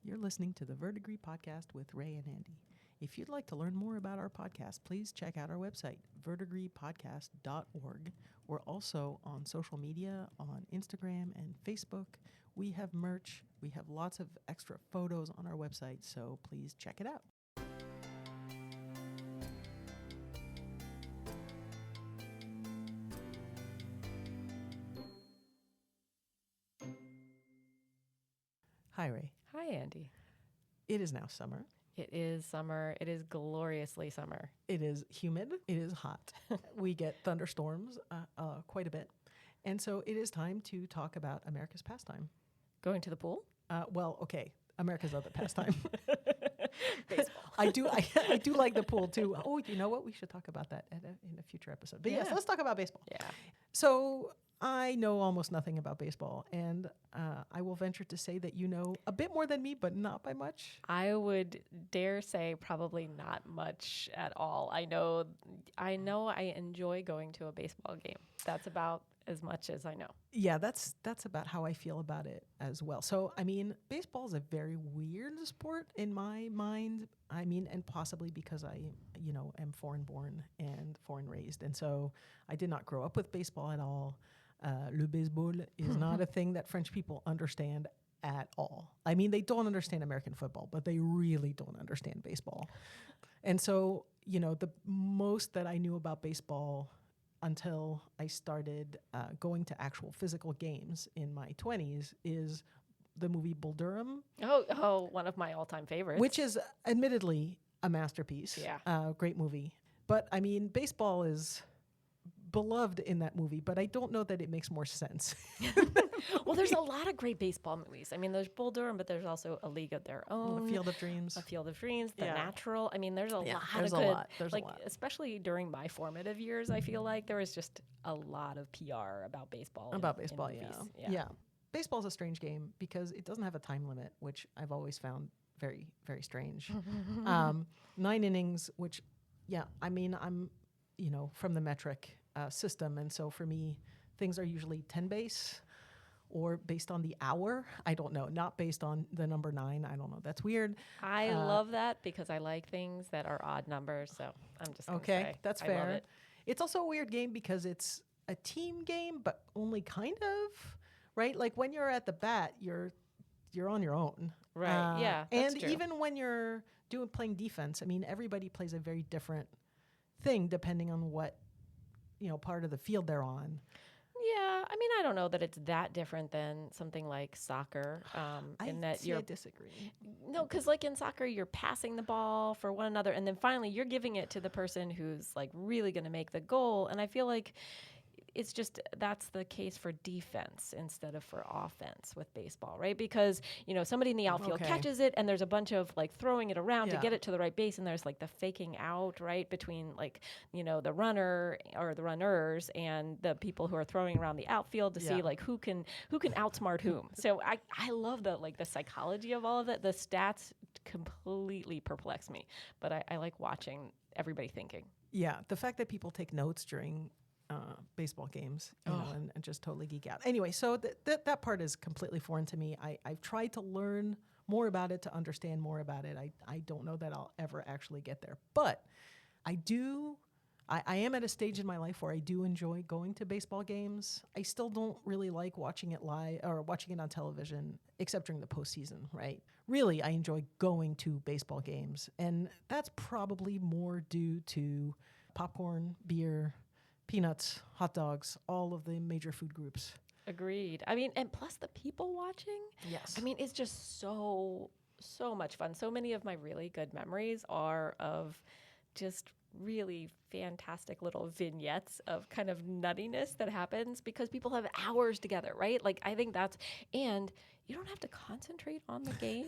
You're listening to the Verdigris podcast with Rae and Andi. If you'd like to learn more about our podcast, please check out our website, verdigrispodcast.org. We're also on social media, on Instagram and Facebook. We have merch. We have lots of extra photos on our website, so please check it out. Hi, Rae. Hi, Andy. It is now summer. It is summer. It is gloriously summer. It is humid. It is hot. We get thunderstorms quite a bit. And so it is time to talk about America's pastime. Going to the pool? America's other pastime. Baseball. I do like the pool too. Oh, you know what? We should talk about that in a future episode. But yes, let's talk about baseball. Yeah. So I know almost nothing about baseball, and I will venture to say that you know a bit more than me, but not by much. I would dare say probably not much at all. I know I enjoy going to a baseball game. That's about as much as I know. Yeah, that's about how I feel about it as well. So, I mean, baseball is a very weird sport in my mind. I mean, and possibly because I, am foreign born and foreign raised. And so I did not grow up with baseball at all. Le baseball is not a thing that French people understand at all. I mean, they don't understand American football, but they really don't understand baseball. And so, the most that I knew about baseball until I started going to actual physical games in my 20s is the movie Bull Durham. Oh, one of my all-time favorites. Which is admittedly a masterpiece. Yeah. Great movie. But, I mean, baseball is beloved in that movie, but I don't know that it makes more sense. Well, there's a lot of great baseball movies. I mean, there's Bull Durham, but there's also A League of Their Own. A Field of Dreams. The Natural. I mean, there's a lot there's of a good. lot. There's a lot. Especially during my formative years, I feel like there was just a lot of PR about baseball. In Yeah. Baseball's a strange game because it doesn't have a time limit, which I've always found very, very strange. 9 innings, which, I'm, from the metric system. And so for me, things are usually 10 base or based on the hour. I don't know. Not based on the number 9. I don't know. That's weird. I love that because I like things that are odd numbers. So I'm just going to say that's I fair. love it. It's also a weird game because it's a team game, but only kind of, right? Like when you're at the bat, you're on your own. Right. Yeah. That's And true. even when you're playing defense, I mean, everybody plays a very different thing depending on what, part of the field they're on. Yeah, I mean, I don't know that it's that different than something like soccer. I disagree. No, because like in soccer, you're passing the ball for one another, and then finally you're giving it to the person who's like really going to make the goal. And I feel like it's just that's the case for defense instead of for offense with baseball, right? Because, somebody in the outfield catches it and there's a bunch of like throwing it around to get it to the right base, and there's like the faking out, right, between like, the runner or the runners and the people who are throwing around the outfield to see like who can outsmart whom. So I love the psychology of all of it. The stats completely perplex me, but I like watching everybody thinking. Yeah, the fact that people take notes during baseball games, and just totally geek out. Anyway, so that part is completely foreign to me. I've tried to learn more about it, to understand more about it. I don't know that I'll ever actually get there, but I am at a stage in my life where I do enjoy going to baseball games. I still don't really like watching it live or watching it on television, except during the postseason, right? Really, I enjoy going to baseball games, and that's probably more due to popcorn, beer, peanuts, hot dogs, all of the major food groups. Agreed. I mean, and plus the people watching. Yes. I mean, it's just so much fun. So many of my really good memories are of just really fantastic little vignettes of kind of nuttiness that happens because people have hours together, right? Like, I think and you don't have to concentrate on the game.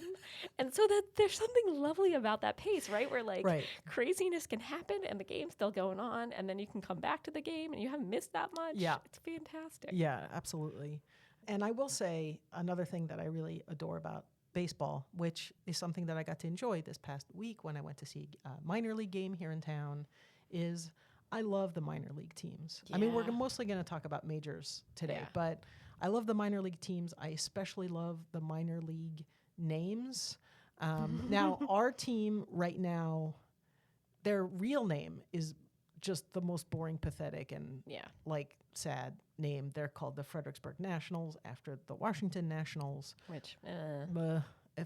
And so that there's something lovely about that pace, right? Where craziness can happen and the game's still going on, and then you can come back to the game and you haven't missed that much. Yeah. It's fantastic. Yeah, absolutely. And I will say another thing that I really adore about baseball, which is something that I got to enjoy this past week when I went to see a minor league game here in town, is I love the minor league teams. Yeah. I mean, we're mostly going to talk about majors today, but I love the minor league teams. I especially love the minor league names. Now, our team right now, their real name is just the most boring, pathetic, and like sad name. They're called the Fredericksburg Nationals after the Washington Nationals. Which,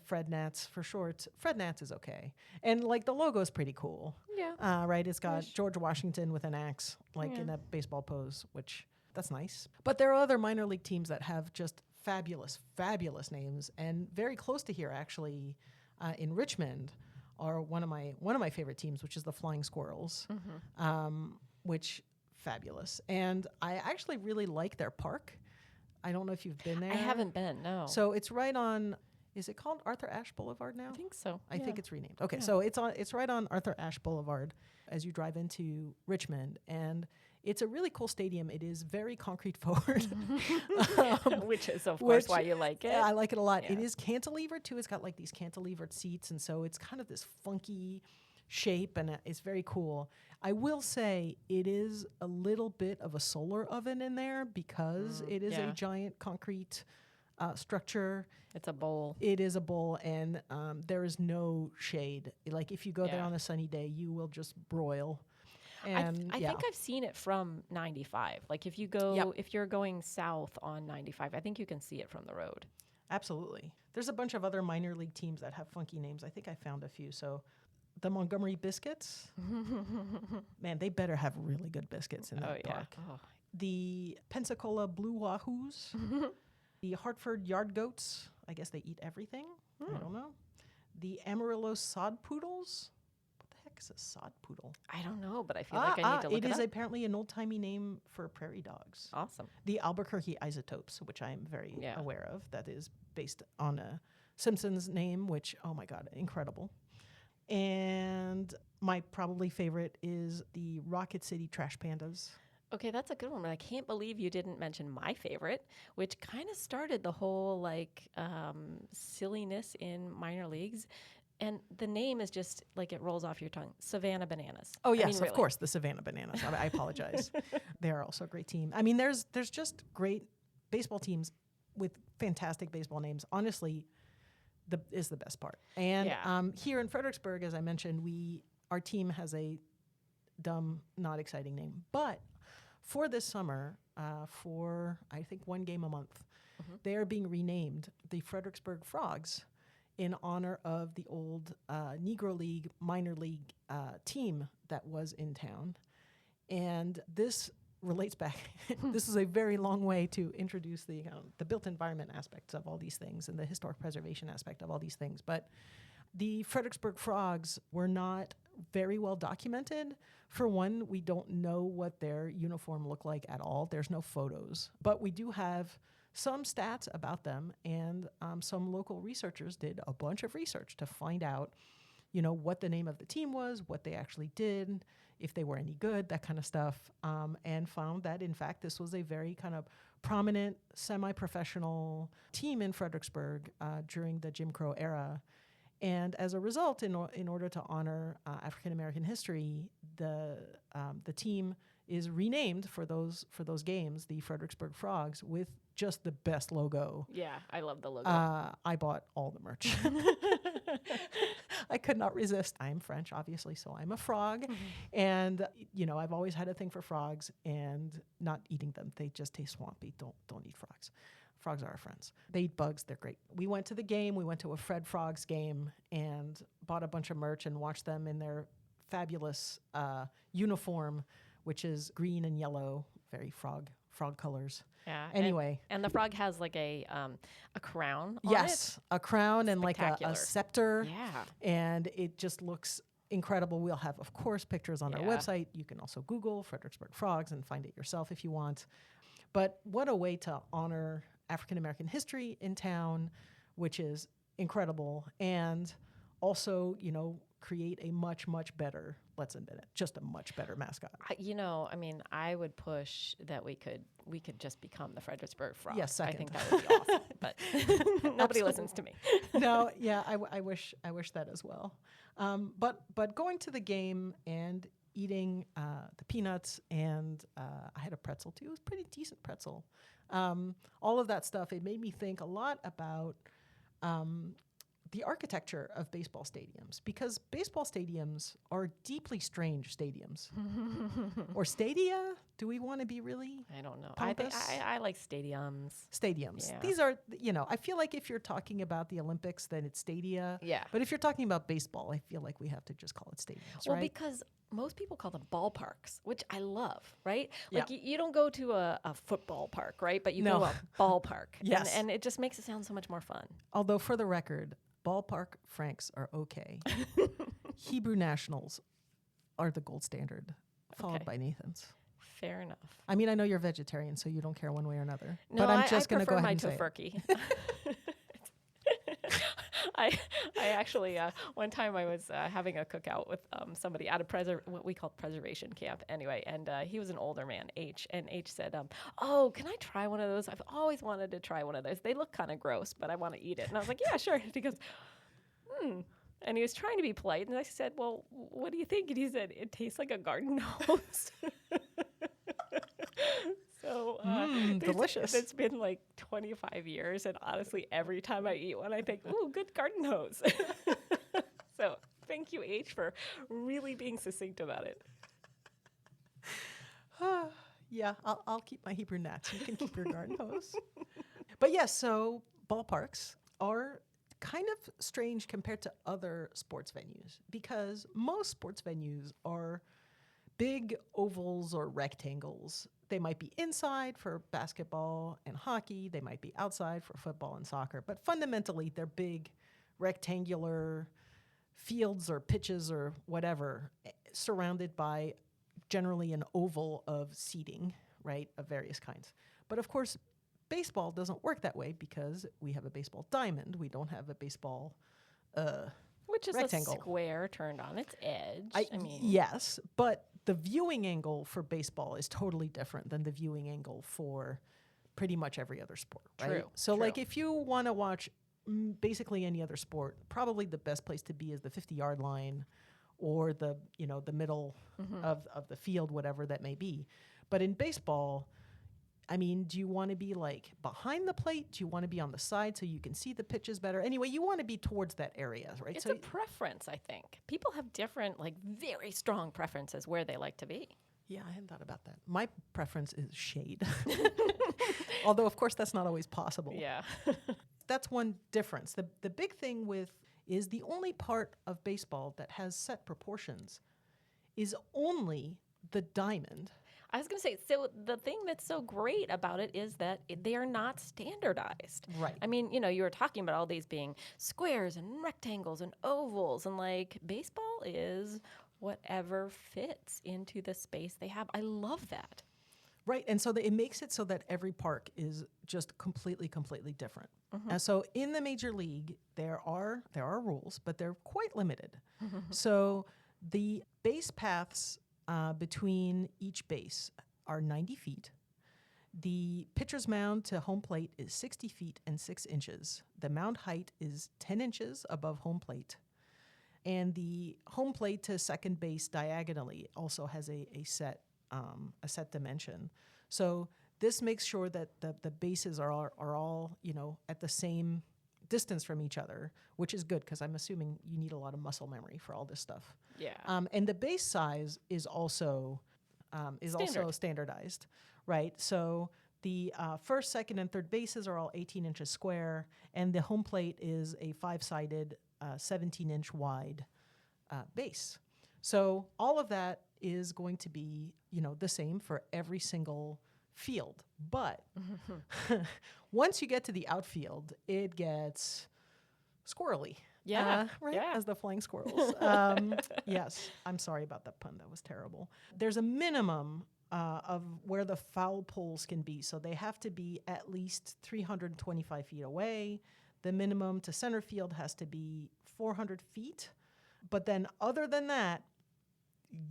Fred Nats for short. Fred Nats is okay. And like the logo is pretty cool. Yeah. Right? It's got George Washington with an axe, like in a baseball pose, which that's nice. But there are other minor league teams that have just fabulous, fabulous names. And very close to here, actually, in Richmond, are one of my favorite teams, which is the Flying Squirrels, which fabulous. And I actually really like their park. I don't know if you've been there. I haven't been, no. So it's right on. Is it called Arthur Ashe Boulevard now? I think so. I think it's renamed. Okay, so it's right on Arthur Ashe Boulevard as you drive into Richmond, and it's a really cool stadium. It is very concrete forward, which is of course why you like it. Yeah, I like it a lot. Yeah. It is cantilevered too. It's got like these cantilevered seats, and so it's kind of this funky shape, and it's very cool. I will say it is a little bit of a solar oven in there because it is a giant concrete structure. It's a bowl. It is a bowl, and there is no shade. Like if you go there on a sunny day, you will just broil. And I think I've seen it from 95. Like if you go, if you're going south on 95, I think you can see it from the road. Absolutely. There's a bunch of other minor league teams that have funky names. I think I found a few. So the Montgomery Biscuits, man, they better have really good biscuits in that park. Oh. The Pensacola Blue Wahoos, the Hartford Yard Goats. I guess they eat everything. I don't know. The Amarillo Sod Poodles. What the heck is a sod poodle? I don't know, but I feel like I need to look it up. It is apparently an old-timey name for prairie dogs. Awesome. The Albuquerque Isotopes, which I am very aware of. That is based on a Simpsons name, which, oh my God, incredible. And my probably favorite is the Rocket City Trash Pandas. Okay, that's a good one, but I can't believe you didn't mention my favorite, which kind of started the whole silliness in minor leagues. And the name is just like it rolls off your tongue. Savannah Bananas. Oh yes, really. Of course, the Savannah Bananas. I apologize. They are also a great team. I mean, there's just great baseball teams with fantastic baseball names. Honestly, is the best part. And here in Fredericksburg, as I mentioned, our team has a dumb, not exciting name, but for this summer, for I think one game a month, they are being renamed the Fredericksburg Frogs in honor of the old Negro League minor league team that was in town. And this relates back. This is a very long way to introduce the built environment aspects of all these things and the historic preservation aspect of all these things. But the Fredericksburg Frogs were not very well documented. For one, we don't know what their uniform looked like at all. There's no photos. But we do have some stats about them, and some local researchers did a bunch of research to find out, what the name of the team was, what they actually did, if they were any good, that kind of stuff, and found that, in fact, this was a very kind of prominent, semi-professional team in Fredericksburg during the Jim Crow era. And as a result, in order to honor African-American history, the team is renamed for those games, the Fredericksburg Frogs, with just the best logo. Yeah, I love the logo. I bought all the merch. I could not resist. I'm French, obviously, so I'm a frog. And, I've always had a thing for frogs and not eating them. They just taste swampy. Don't eat frogs. Frogs are our friends. They eat bugs. They're great. We went to the game. We went to a Fred Frogs game and bought a bunch of merch and watched them in their fabulous uniform, which is green and yellow, very frog colors. Yeah. Anyway. And the frog has like a crown on Yes, a crown and like a scepter. Yeah. And it just looks incredible. We'll have, of course, pictures on our website. You can also Google Fredericksburg Frogs and find it yourself if you want. But what a way to honor African-American history in town, which is incredible, and also, create a much, much better, let's admit it, just a much better mascot. I would push that we could just become the Fredericksburg Frogs. Yes, second. I think that would be awesome, but nobody listens to me. No, yeah, I wish that as well. But going to the game and eating the peanuts, and I had a pretzel too. It was a pretty decent pretzel. All of that stuff, it made me think a lot about the architecture of baseball stadiums, because baseball stadiums are deeply strange stadiums. Or stadia? Do we want to be really I don't know. pompous? I like stadiums. Stadiums. Yeah. These are, I feel like if you're talking about the Olympics, then it's stadia. Yeah. But if you're talking about baseball, I feel like we have to just call it stadiums, Well, right? because most people call them ballparks, which I love, right? Yeah. Like you don't go to a football park, right? But you No. go to a ballpark. Yes. And it just makes it sound so much more fun. Although, for the record, ballpark francs are okay. Hebrew Nationals are the gold standard, followed Okay. by Nathan's. Fair enough. I mean, I know you're vegetarian, so you don't care one way or another. No, but I'm just I going to go prefer ahead my and say it. tofurkey. I actually one time I was having a cookout with somebody at what we call preservation camp anyway, and he was an older man, H, and H said, "Oh, can I try one of those? I've always wanted to try one of those. They look kind of gross, but I want to eat it." And I was like, "Yeah, sure." And he goes, and he was trying to be polite, and I said, "Well, what do you think?" And he said, "It tastes like a garden hose." So delicious. It's been like 25 years, and honestly, every time I eat one, I think, "Ooh, good garden hose." So thank you, H, for really being succinct about it. Yeah, I'll keep my Hebrew gnats. You can keep your garden hose. But yes, so ballparks are kind of strange compared to other sports venues, because most sports venues are big ovals or rectangles. They might be inside for basketball and hockey. They might be outside for football and soccer. But fundamentally, they're big rectangular fields or pitches or whatever, surrounded by generally an oval of seating, right, of various kinds. But of course, baseball doesn't work that way because we have a baseball diamond. We don't have a baseball Which is rectangle. a square turned on its edge. I mean, yes, but the viewing angle for baseball is totally different than the viewing angle for pretty much every other sport, right? True, So true. like if you want to watch basically any other sport, probably the best place to be is the 50-yard line or the middle of the field, whatever that may be. But in baseball, I mean, do you want to be like behind the plate? Do you want to be on the side so you can see the pitches better? Anyway, you want to be towards that area, right? it's So a preference, I think. People have different, like, very strong preferences where they like to be. yeah, I hadn't thought about that. My preference is shade. Although, of course, that's not always possible. Yeah. That's one difference. The big thing is the only part of baseball that has set proportions is only the diamond. I was going to say, so the thing that's so great about it is that they are not standardized. Right. I mean, you were talking about all these being squares and rectangles and ovals, and like baseball is whatever fits into the space they have. I love that. Right, and so it makes it so that every park is just completely different. And so in the major league, there are rules, but they're quite limited. So the base paths between each base are 90 feet. The pitcher's mound to home plate is 60 feet and 6 inches. The mound height is 10 inches above home plate. And the home plate to second base diagonally also has a set dimension. So this makes sure that the bases are all at the same distance from each other, which is good because I'm assuming you need a lot of muscle memory for all this stuff. Yeah. And the base size is also standardized, right? So the first, second, and third bases are all 18 inches square, and the home plate is a 5-sided, 17-inch wide base. So all of that is going to be, the same for every single field. But once you get to the outfield, it gets squirrely. Yeah, Right? yeah. As the flying squirrels. Yes. I'm sorry about that pun. That was terrible. There's a minimum of where the foul poles can be. So they have to be at least 325 feet away. The minimum to center field has to be 400 feet. But then other than that,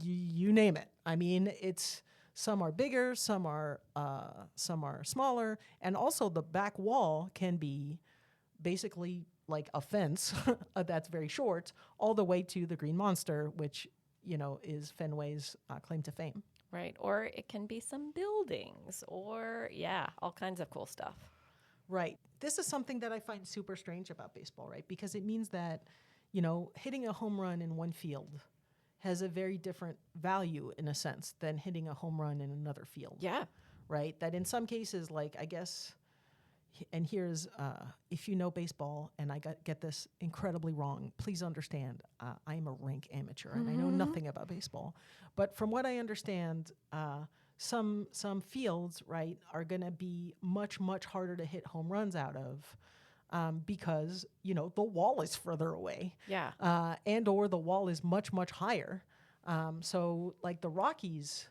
you name it. I mean, some are bigger, some are smaller, and also the back wall can be basically like a fence that's very short, all the way to the Green Monster, which is Fenway's claim to fame. Right. Or it can be some buildings or, all kinds of cool stuff. Right. This is something that I find super strange about baseball, right? Because it means that, hitting a home run in one field has a very different value in a sense than hitting a home run in another field. Yeah. Right. That in some cases, like, I guess, and here's, if you know baseball, and I get this incredibly wrong, please understand, I am a rank amateur and I know nothing about baseball. But from what I understand, some fields, right, are going to be much, much harder to hit home runs out of because, the wall is further away. Yeah. And or the wall is much, much higher. So like the Rockies,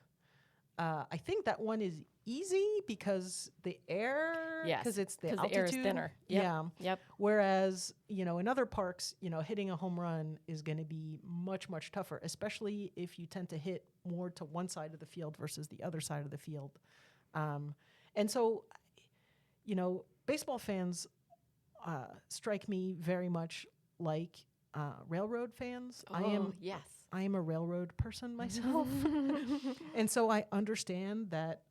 I think that one is easy because the air, Yes, because it's the 'cause altitude. the air is thinner. Yep. Yeah. Yep. Whereas, in other parks, hitting a home run is going to be much, much tougher, especially if you tend to hit more to one side of the field versus the other side of the field. And so, baseball fans strike me very much like railroad fans. Oh, yes. I am a railroad person myself. And so I understand that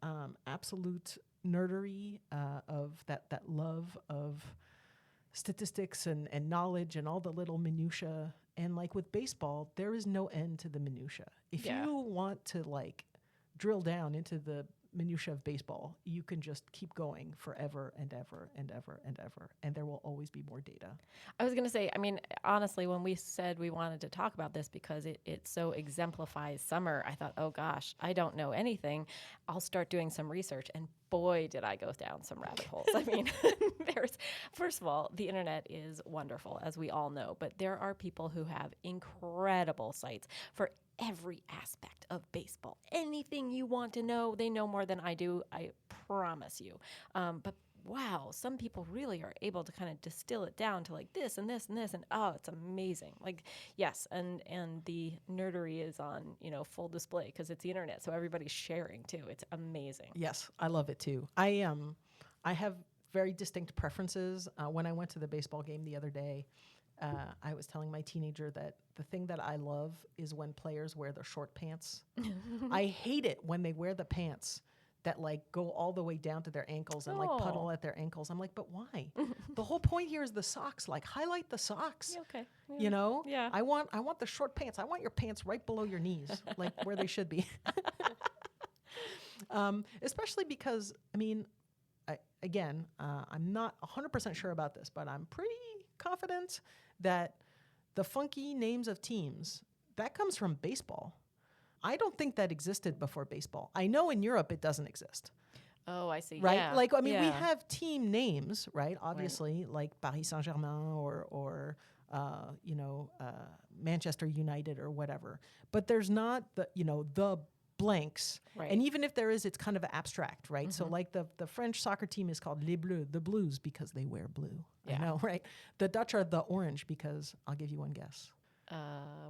absolute nerdery of that love of statistics and knowledge and all the little minutia. And like with baseball, there is no end to the minutia. If Yeah. you want to like drill down into the minutia of baseball, you can just keep going forever and ever and ever and ever, and there will always be more data. I was going to say, I mean, honestly, when we said we wanted to talk about this because it so exemplifies summer, I thought, oh gosh, I don't know anything. I'll start doing some research. And boy, did I go down some rabbit holes. I mean, first of all, the internet is wonderful, as we all know, but there are people who have incredible sites for every aspect of baseball. Anything you want to know, they know more than I do, I promise you. But wow, some people really are able to kind of distill it down to like this and this and this, and oh, it's amazing. Like, yes, and the nerdery is on, full display because it's the internet, so everybody's sharing too. It's amazing. Yes, I love it too. I have very distinct preferences. When I went to the baseball game the other day, I was telling my teenager that the thing that I love is when players wear their short pants. I hate it when they wear the pants that like go all the way down to their ankles and like puddle at their ankles. I'm like, but why? The whole point here is the socks. Like, highlight the socks. Yeah, okay. Yeah. Yeah. I want the short pants. I want your pants right below your knees, like where they should be. Especially because, I mean, I'm not 100% sure about this, but I'm pretty confident that the funky names of teams, that comes from baseball. I don't think that existed before baseball. I know in Europe it doesn't exist. Oh, I see. Right? Yeah. Like, I mean, we Yeah. have team names, right? Obviously, like Paris Saint-Germain or Manchester United or whatever. But there's not the blanks. Right. And even if there is, it's kind of abstract, right? So like the French soccer team is called Les Bleus, the Blues, because they wear blue. Yeah. I know, right? The Dutch are the Orange because, I'll give you one guess.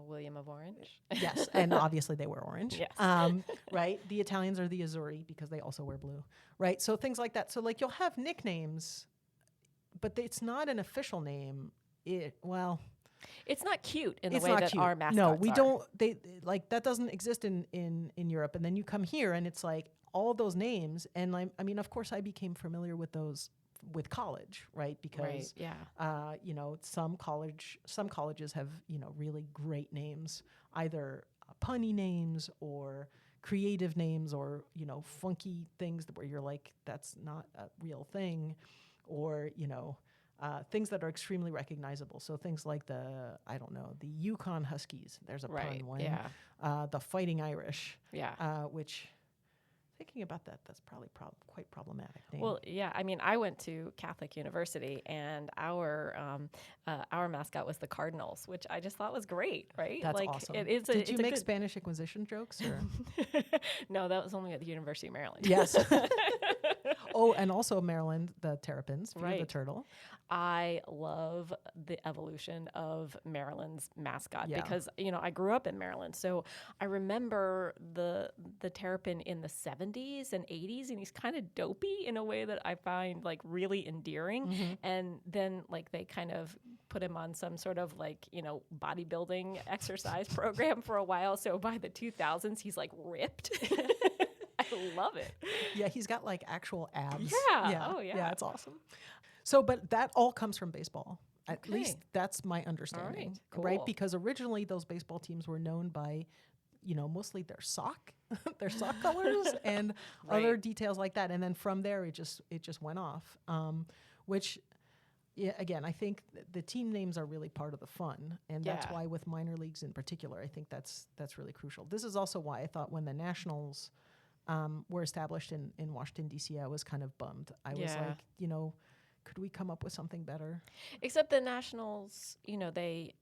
William of Orange. Yes, and obviously they wear orange. Yes. Right? The Italians are the Azzurri because they also wear blue. Right? So things like that. So like you'll have nicknames, but it's not an official name. It's not cute in the it's way not that cute. our mascots No, we are. don't. They like that doesn't exist in Europe. And then you come here, and it's like all those names. And I mean, of course, I became familiar with those with college, right? Because some colleges have really great names, either punny names or creative names or funky things where you're like, that's not a real thing, or things that are extremely recognizable. So things like the Yukon Huskies. There's a Right, pun one. yeah. The Fighting Irish. Yeah. Which, thinking about that's probably quite problematic name. Well, yeah. I mean, I went to Catholic University, and our mascot was the Cardinals, which I just thought was great. Right? That's like, awesome. Did you make Spanish Inquisition jokes? Or? No, that was only at the University of Maryland. Yes. Oh, and also Maryland, the Terrapins, Fear the Right. Turtle. I love the evolution of Maryland's mascot Yeah. because, I grew up in Maryland. So I remember the Terrapin in the 70s and 80s, and he's kind of dopey in a way that I find like really endearing. Mm-hmm. And then like they kind of put him on some sort of like, bodybuilding exercise program for a while. So by the 2000s, he's like ripped. I love it. Yeah, he's got like actual abs. Yeah. Oh, yeah. Yeah, it's awesome. So, but that all comes from baseball. At Okay. least that's my understanding. All Right? cool. Because originally those baseball teams were known by, mostly their sock, their sock colors and other Right. details like that. And then from there, it just went off. Which, yeah, again, I think the team names are really part of the fun, and that's Yeah. why with minor leagues in particular, I think that's really crucial. This is also why I thought when the Nationals were established in Washington D.C., I was kind of bummed. I was Yeah. like, could we come up with something better? Except the Nationals, they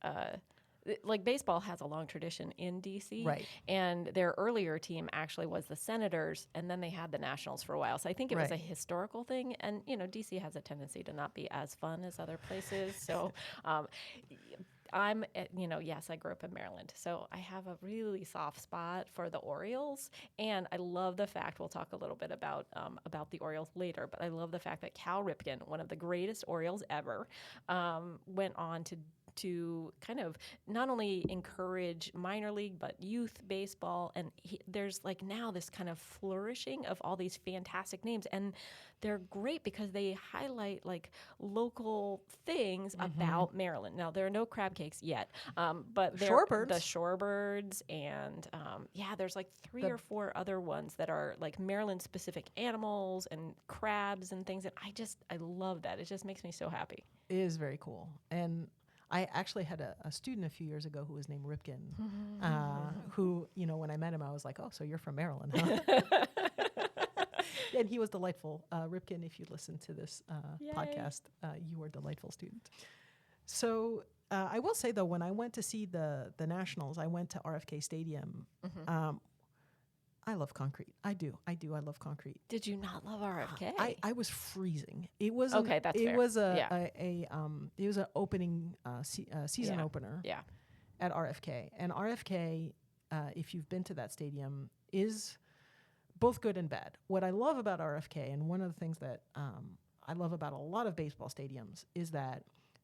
like baseball has a long tradition in DC, Right. and their earlier team actually was the Senators, and then they had the Nationals for a while. So I think it was a Right. historical thing, and DC has a tendency to not be as fun as other places. So yes, I grew up in Maryland, so I have a really soft spot for the Orioles, and I love the fact, we'll talk a little bit about the Orioles later, but I love the fact that Cal Ripken, one of the greatest Orioles ever, went on to kind of not only encourage minor league but youth baseball, and there's like now this kind of flourishing of all these fantastic names, and they're great because they highlight like local things about Maryland. Now there are no crab cakes yet, but the shorebirds, and there's like three or four other ones that are like Maryland specific animals and crabs and things, and I love that. It just makes me so happy. It is very cool. And I actually had a student a few years ago who was named Ripken, who, when I met him, I was like, oh, so you're from Maryland, huh? And he was delightful. Ripken, if you listen to this podcast, you were a delightful student. So I will say, though, when I went to see the Nationals, I went to RFK Stadium. I love concrete. I do. I love concrete. Did you not love RFK? I was freezing. It was okay. That's fair. It was it was an opening season opener. Yeah. At RFK, and RFK, if you've been to that stadium, is both good and bad. What I love about RFK, and one of the things that I love about a lot of baseball stadiums, is that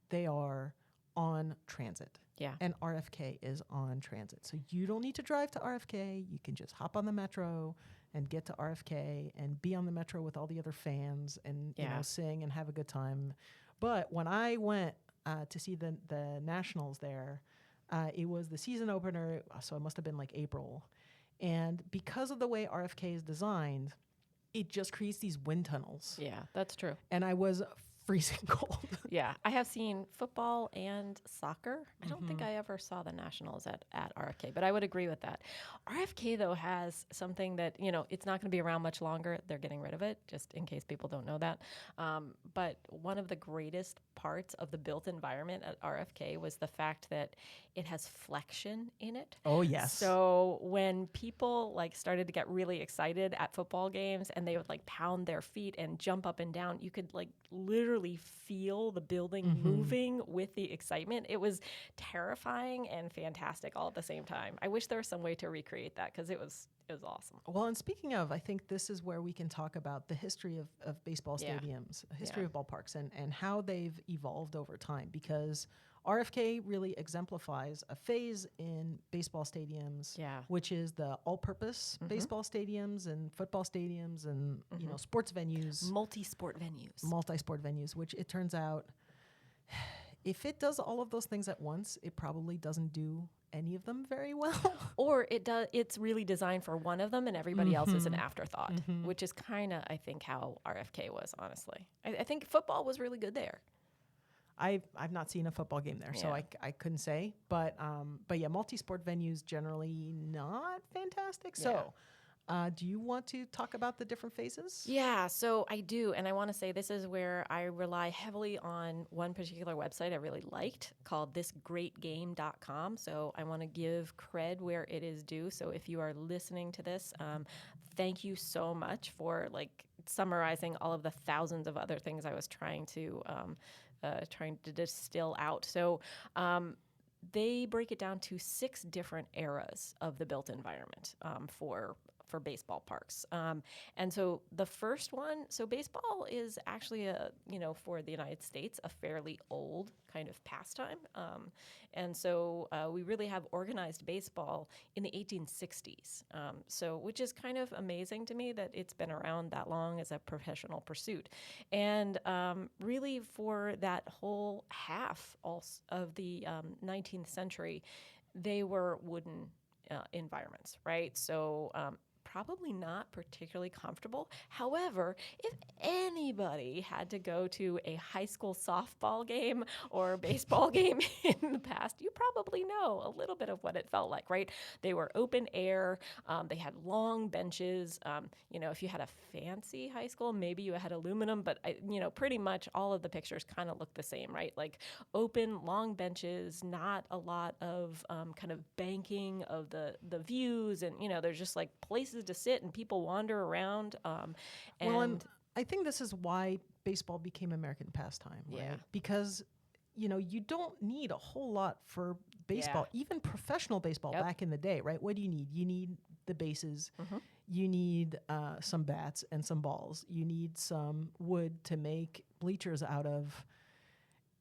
they are on transit. Yeah. And RFK is on transit. So you don't need to drive to RFK. You can just hop on the metro and get to RFK and be on the metro with all the other fans and sing and have a good time. But when I went to see the Nationals there, it was the season opener, so it must have been like April. And because of the way RFK is designed, it just creates these wind tunnels. Yeah, that's true. And I was freezing cold. Yeah, I have seen football and soccer. I don't think I ever saw the Nationals at RFK, but I would agree with that. RFK, though, has something that, it's not going to be around much longer. They're getting rid of it, just in case people don't know that. But one of the greatest parts of the built environment at RFK was the fact that it has flexion in it. Oh, yes. So when people started to get really excited at football games and they would pound their feet and jump up and down, you could literally feel the building moving with the excitement. It was terrifying and fantastic all at the same time. I wish there was some way to recreate that because it was awesome. Well, and speaking of, I think this is where we can talk about the history of baseball stadiums, history of ballparks, and how they've evolved over time, because RFK really exemplifies a phase in baseball stadiums, which is the all-purpose baseball stadiums and football stadiums and sports venues, multi-sport venues, which it turns out, if it does all of those things at once, it probably doesn't do any of them very well. Or it's really designed for one of them and everybody else is an afterthought, which is kind of, I think, how RFK was, honestly. I think football was really good there. I've not seen a football game there, so I couldn't say. But yeah, multi-sport venues generally not fantastic. Yeah. So do you want to talk about the different phases? Yeah, so I do. And I want to say this is where I rely heavily on one particular website I really liked called thisgreatgame.com. So I want to give cred where it is due. So if you are listening to this, thank you so much for summarizing all of the thousands of other things I was trying to distill out. So they break it down to 6 different eras of the built environment for for baseball parks. And so the first one, so baseball is actually for the United States, a fairly old kind of pastime. And so we really have organized baseball in the 1860s. Which is kind of amazing to me that it's been around that long as a professional pursuit. And really for that whole half of the 19th century, they were wooden environments, right? So probably not particularly comfortable. However, if anybody had to go to a high school softball game or baseball game in the past, you probably know a little bit of what it felt like, right? They were open air. They had long benches. If you had a fancy high school, maybe you had aluminum, but pretty much all of the pictures kind of look the same, right? Like open, long benches, not a lot of kind of banking of the views, and there's just like places to sit and people wander around. And I think this is why baseball became American pastime, right? Yeah. Because you don't need a whole lot for baseball, even professional baseball back in the day, right? What do you need? You need the bases. Mm-hmm. You need some bats and some balls. You need some wood to make bleachers out of,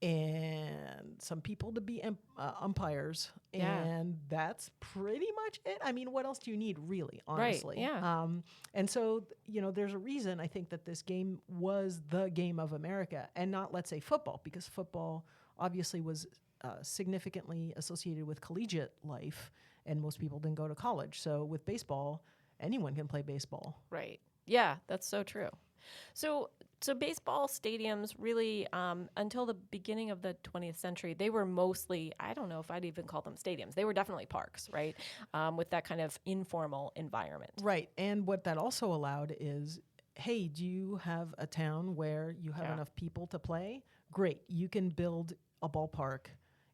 and some people to be umpires. Yeah. And that's pretty much it. I mean, what else do you need, really, honestly? Right, yeah. And so, there's a reason I think that this game was the game of America and not, let's say, football, because football obviously was significantly associated with collegiate life, and most people didn't go to college. So with baseball, anyone can play baseball. Right. Yeah, that's so true. So baseball stadiums really, until the beginning of the 20th century, they were mostly, I don't know if I'd even call them stadiums. They were definitely parks, right? With that kind of informal environment. Right. And what that also allowed is, hey, do you have a town where you have enough people to play? Great. You can build a ballpark.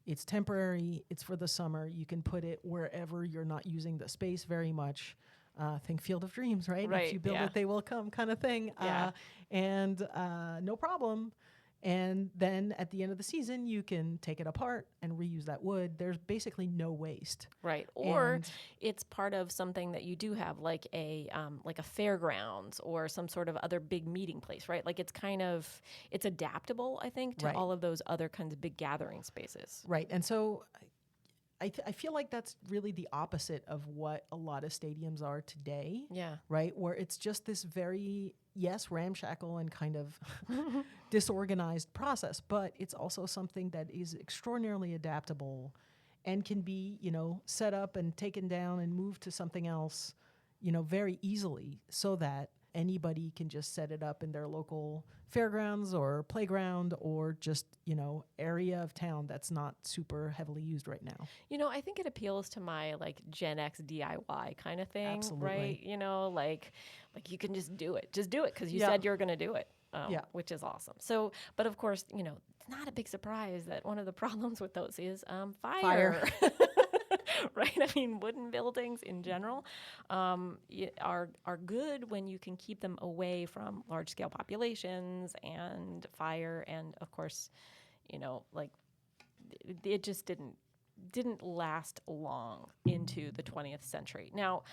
It's temporary. It's for the summer. You can put it wherever you're not using the space very much. Think Field of Dreams, right? Right, If you build it, they will come, kind of thing. Yeah. No problem. And then at the end of the season, you can take it apart and reuse that wood. There's basically no waste. Right. Or it's part of something that you do have, like a fairgrounds or some sort of other big meeting place, right? Like it's adaptable, I think, to all of those other kinds of big gathering spaces. Right. And so I feel like that's really the opposite of what a lot of stadiums are today. Yeah. Right? Where it's just this very, ramshackle and kind of disorganized process, but it's also something that is extraordinarily adaptable and can be, set up and taken down and moved to something else, very easily, so that anybody can just set it up in their local fairgrounds or playground or just, area of town that's not super heavily used right now. I think it appeals to my Gen X DIY kind of thing, Absolutely. right? Like you can just do it. Just do it because you said you were going to do it, which is awesome. So, but of course, it's not a big surprise that one of the problems with those is fire. Right? I mean, wooden buildings in general are good when you can keep them away from large-scale populations and fire. And, of course, it just didn't last long into the 20th century. Now,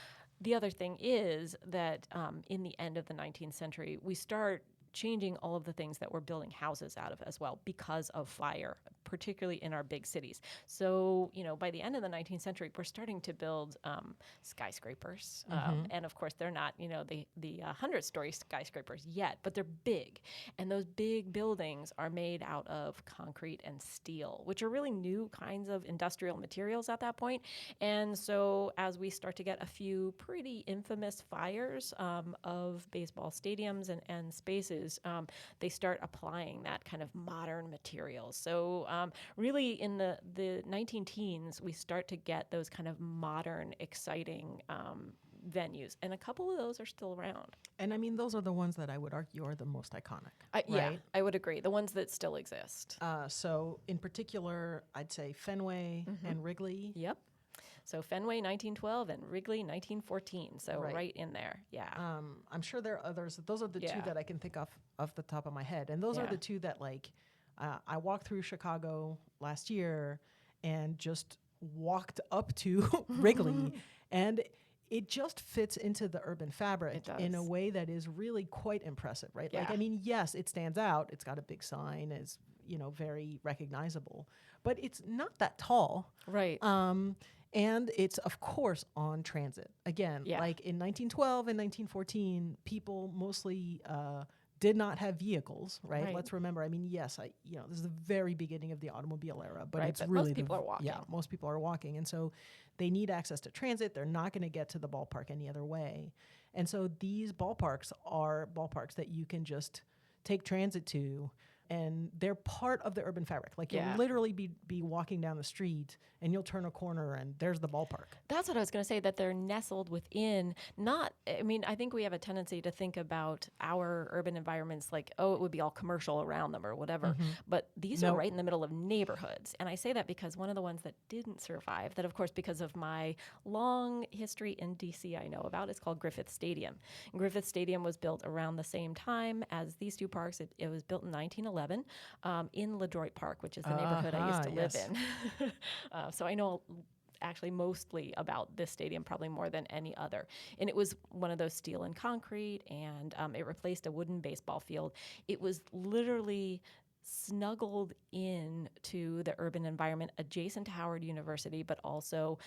the other thing is that in the end of the 19th century, we start changing all of the things that we're building houses out of as well because of fire, particularly in our big cities. So, by the end of the 19th century, we're starting to build skyscrapers. And of course, they're not, the 100-story skyscrapers yet, but they're big. And those big buildings are made out of concrete and steel, which are really new kinds of industrial materials at that point. And so as we start to get a few pretty infamous fires of baseball stadiums and spaces, they start applying that kind of modern materials. So really in the 19-teens, we start to get those kind of modern, exciting venues. And a couple of those are still around. And I mean, those are the ones that I would argue are the most iconic. Right? Yeah, I would agree. The ones that still exist. So in particular, I'd say Fenway and Wrigley. Yep. So Fenway 1912 and Wrigley 1914. So right in there. Yeah. I'm sure there are others. Those are the two that I can think off the top of my head. And those are the two that I walked through Chicago last year and just walked up to Wrigley. And it just fits into the urban fabric in a way that is really quite impressive, right? Yeah. Like, I mean, yes, it stands out. It's got a big sign, is, you know, very recognizable, but it's not that tall. Right. And it's, of course, on transit. Again, like in 1912 and 1914, people mostly did not have vehicles, right? Let's remember, I mean, yes, you know, this is the very beginning of the automobile era, but it's really most people are walking. Yeah, most people are walking. And so they need access to transit. They're not going to get to the ballpark any other way. And so these ballparks are ballparks that you can just take transit to, and they're part of the urban fabric. Like you'll literally be walking down the street and you'll turn a corner and there's the ballpark. That's what I was going to say, that they're nestled within, I mean, I think we have a tendency to think about our urban environments like, oh, it would be all commercial around them or whatever. But these are right in the middle of neighborhoods. And I say that because one of the ones that didn't survive, that of course, because of my long history in DC I know about, is called Griffith Stadium. And Griffith Stadium was built around the same time as these two parks. It was built in 1911 in LeDroit Park, which is the neighborhood I used to live in. So I know actually mostly about this stadium, probably more than any other. And it was one of those steel and concrete, and it replaced a wooden baseball field. It was literally snuggled in to the urban environment adjacent to Howard University, but also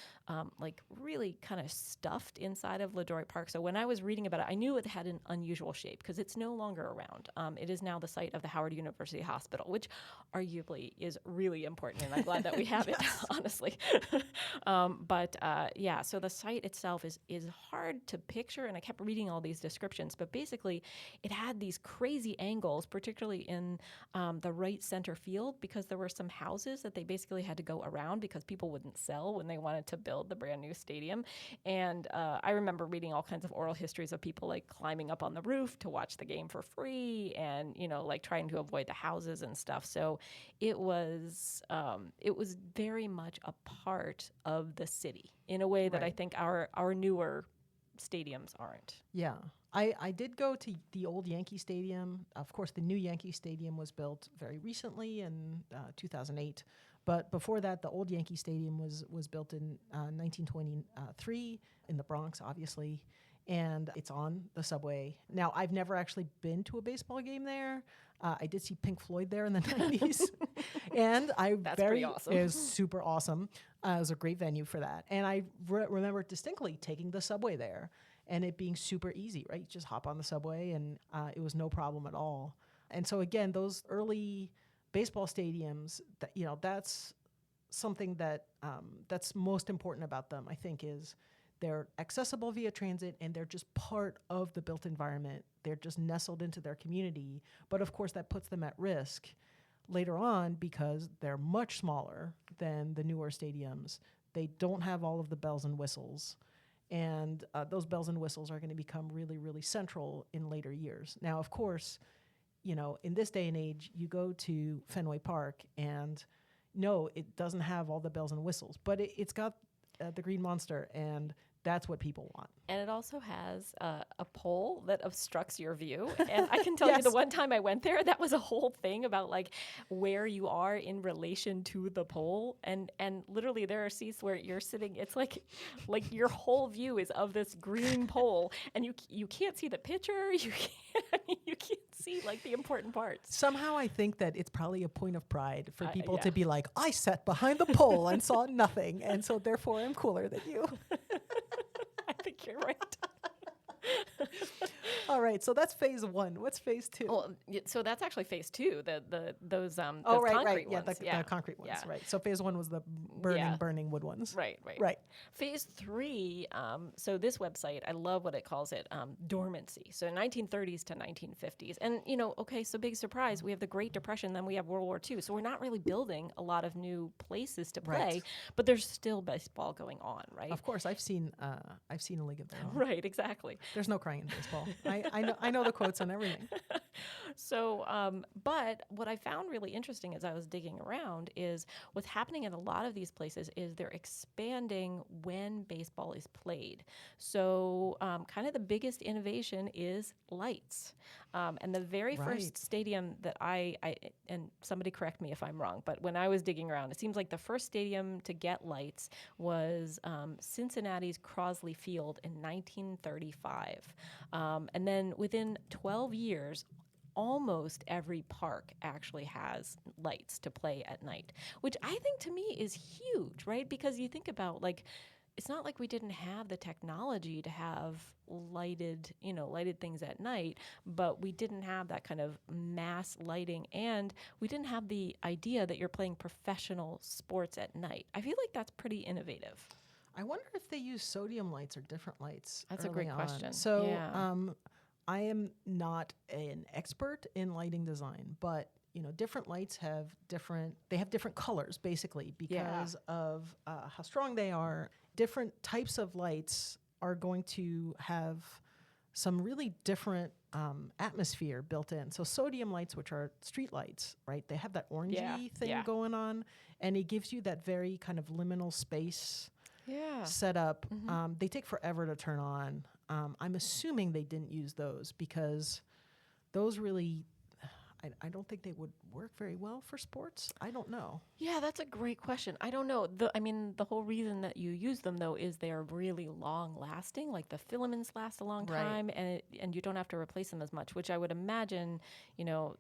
like really kind of stuffed inside of LeDroit Park. So when I was reading about it, I knew it had an unusual shape because it's no longer around. It is now the site of the Howard University Hospital, which arguably is really important, and I'm glad that we have it, honestly. Yeah, so the site itself is hard to picture, and I kept reading all these descriptions, but basically it had these crazy angles, particularly in the right center field, because there were some houses that they basically had to go around because people wouldn't sell when they wanted to build the brand new stadium. And I remember reading all kinds of oral histories of people like climbing up on the roof to watch the game for free, and you know, like trying to avoid the houses and stuff. So it was very much a part of the city in a way that I think our newer stadiums aren't. Yeah. I did go to the old Yankee Stadium. Of course, the new Yankee Stadium was built very recently in 2008. But before that, the old Yankee Stadium was built in 1923 in the Bronx, obviously. And it's on the subway. Now, I've never actually been to a baseball game there. I did see Pink Floyd there in the 90s. And That's pretty awesome. It was super awesome. It was a great venue for that. And I remember distinctly taking the subway there and it being super easy, right? You just hop on the subway and it was no problem at all. And so again, those early baseball stadiums, that's something that that's most important about them, I think, is they're accessible via transit and they're just part of the built environment. They're just nestled into their community. But of course, that puts them at risk later on because they're much smaller than the newer stadiums. They don't have all of the bells and whistles. And those bells and whistles are going to become really, really central in later years. Now, of course, in this day and age, you go to Fenway Park and no, it doesn't have all the bells and whistles, but it's got the Green Monster, and that's what people want. And it also has a pole that obstructs your view. And I can tell you the one time I went there, that was a whole thing about like where you are in relation to the pole. And literally there are seats where you're sitting, it's like your whole view is of this green pole, and you can't see the picture, you can't see like the important parts. Somehow I think that it's probably a point of pride for people to be like, I sat behind the pole and saw nothing, and so therefore I'm cooler than you. I think you're right. All right, so that's phase one. What's phase two? Well, so that's actually phase two. Those concrete yeah, ones. The concrete ones, right? So phase one was the burning wood ones. Right. Phase three. So this website, I love what it calls it, dormancy. So 1930s to 1950s, and so big surprise, we have the Great Depression, then we have World War II. So we're not really building a lot of new places to play, but there's still baseball going on, right? Of course, I've seen a League of Their Own. Right, exactly. There's no crying in baseball. I know the quotes on everything. So, but what I found really interesting as I was digging around is what's happening in a lot of these these places is they're expanding when baseball is played. So kind of the biggest innovation is lights. And the very first stadium that and somebody correct me if I'm wrong, but when I was digging around, it seems like the first stadium to get lights was Cincinnati's Crosley Field in 1935. And then within 12 years, almost every park actually has lights to play at night, which I think to me is huge, right? Because you think about, like, it's not like we didn't have the technology to have lighted things at night, but we didn't have that kind of mass lighting, and we didn't have the idea that you're playing professional sports at night. I feel like that's pretty innovative. I wonder if they use sodium lights or different lights. That's a great question. So yeah. I am not an expert in lighting design, but different lights have different colors basically because of how strong they are. Different types of lights are going to have some really different atmosphere built in. So sodium lights, which are street lights, right? They have that orangey thing going on, and it gives you that very kind of liminal space setup. They take forever to turn on. I'm assuming they didn't use those because those really, I don't think they would work very well for sports. I don't know. Yeah, that's a great question. I don't know. The whole reason that you use them, though, is they're really long-lasting. Like the filaments last a long time, and you don't have to replace them as much, which I would imagine,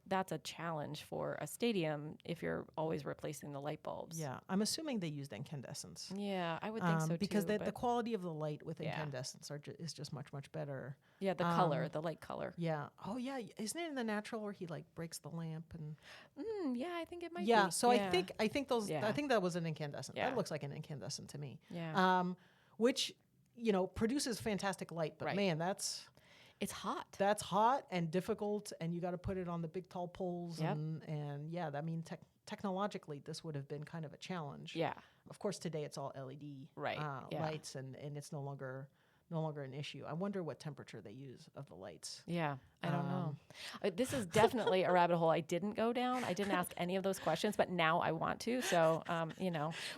that's a challenge for a stadium if you're always replacing the light bulbs. Yeah, I'm assuming they used incandescents. Yeah, I would think so, too. Because the quality of the light with incandescents is just much, much better. Yeah, the color, the light color. Yeah. Oh, yeah. Isn't it in the natural where he, like, breaks the lamp and... Yeah, I think it might be. Yeah, so I think that was an incandescent. Yeah. That looks like an incandescent to me. Yeah. Which, produces fantastic light, but man, it's hot. That's hot and difficult, and you got to put it on the big tall poles. Yep. And yeah, I mean, technologically, this would have been kind of a challenge. Yeah. Of course, today it's all LED lights, and it's no longer an issue. I wonder what temperature they use of the lights. Yeah, I don't know. This is definitely a rabbit hole I didn't go down. I didn't ask any of those questions, but now I want to. So,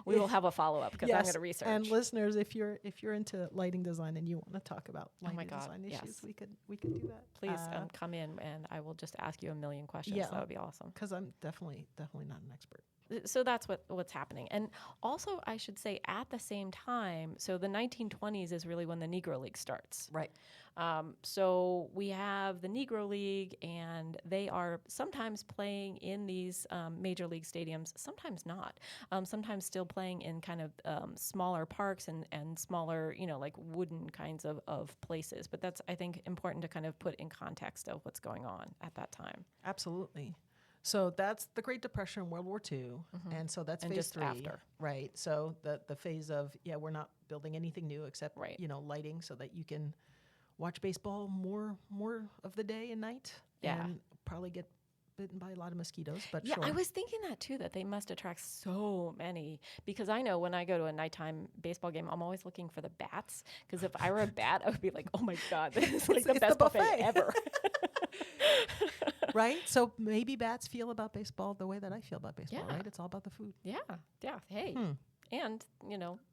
we will have a follow-up because I'm going to research. And listeners, if you're into lighting design and you want to talk about lighting design issues, we could do that. Please come in and I will just ask you a million questions. Yeah, that would be awesome. Because I'm definitely not an expert. So that's what's happening. And also, I should say, at the same time, so the 1920s is really when the Negro League starts. Right. So we have the Negro League, and they are sometimes playing in these major league stadiums, sometimes not. Sometimes still playing in kind of smaller parks and smaller, like wooden kinds of places. But that's, I think, important to kind of put in context of what's going on at that time. Absolutely. So that's the Great Depression, World War II, and so that's phase 3. After. Right. So the phase of, we're not building anything new except, lighting so that you can watch baseball more of the day and night and probably get bitten by a lot of mosquitoes, but sure. I was thinking that too, that they must attract so many, because I know when I go to a nighttime baseball game, I'm always looking for the bats, because if I were a bat, I would be like, oh my God, this is like the best buffet ever. Right? So maybe bats feel about baseball the way that I feel about baseball, right? It's all about the food. Yeah. Hey. And,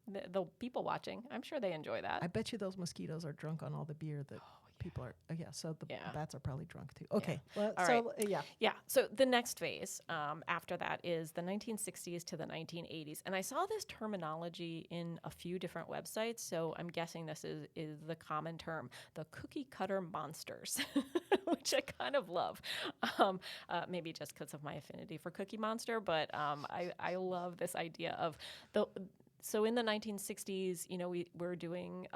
the people watching, I'm sure they enjoy that. I bet you those mosquitoes are drunk on all the beer that people are. So the bats are probably drunk too. Okay. Yeah. Well, Yeah. So the next phase after that is the 1960s to the 1980s. And I saw this terminology in a few different websites. So I'm guessing this is the common term, the cookie cutter monsters, which I kind of love. Maybe just because of my affinity for Cookie Monster, but I love this idea of So in the 1960s, we're doing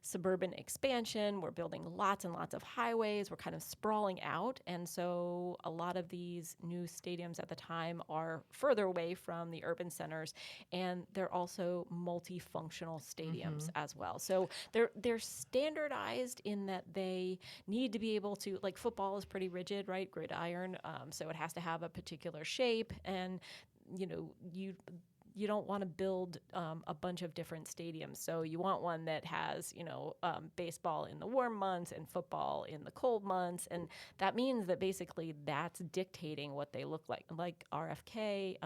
suburban expansion. We're building lots and lots of highways. We're kind of sprawling out. And so a lot of these new stadiums at the time are further away from the urban centers. And they're also multifunctional stadiums as well. So they're standardized in that they need to be able to, like football is pretty rigid, right? Gridiron. So it has to have a particular shape. And, you don't want to build a bunch of different stadiums. So you want one that has, baseball in the warm months and football in the cold months. And that means that basically that's dictating what they look like RFK.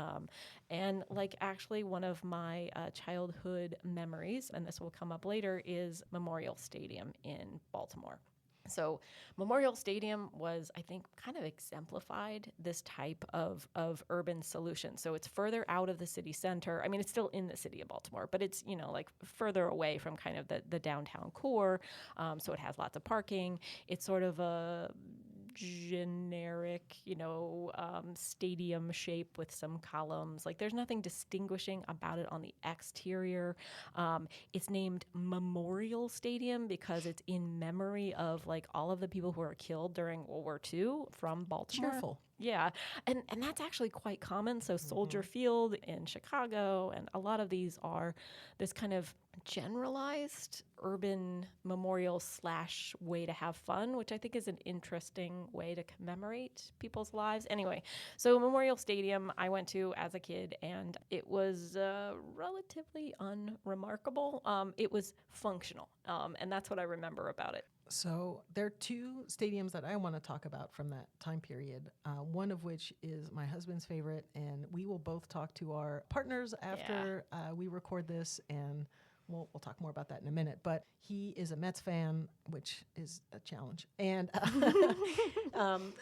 And like actually one of my childhood memories, and this will come up later, is Memorial Stadium in Baltimore. So Memorial Stadium was, I think, kind of exemplified this type of urban solution. So it's further out of the city center. I mean, it's still in the city of Baltimore, but it's, like further away from kind of the downtown core. So it has lots of parking. It's sort of a generic, stadium shape with some columns. Like there's nothing distinguishing about it on the exterior. It's named Memorial Stadium because it's in memory of like all of the people who were killed during World War II from Baltimore. Cheerful. Yeah, and that's actually quite common. So Soldier Field in Chicago, and a lot of these are this kind of generalized urban memorial / way to have fun, which I think is an interesting way to commemorate people's lives. Anyway, so Memorial Stadium I went to as a kid, and it was relatively unremarkable. It was functional, and that's what I remember about it. So there are two stadiums that I want to talk about from that time period, one of which is my husband's favorite, and we will both talk to our partners after we record this, and we'll talk more about that in a minute. But he is a Mets fan, which is a challenge, and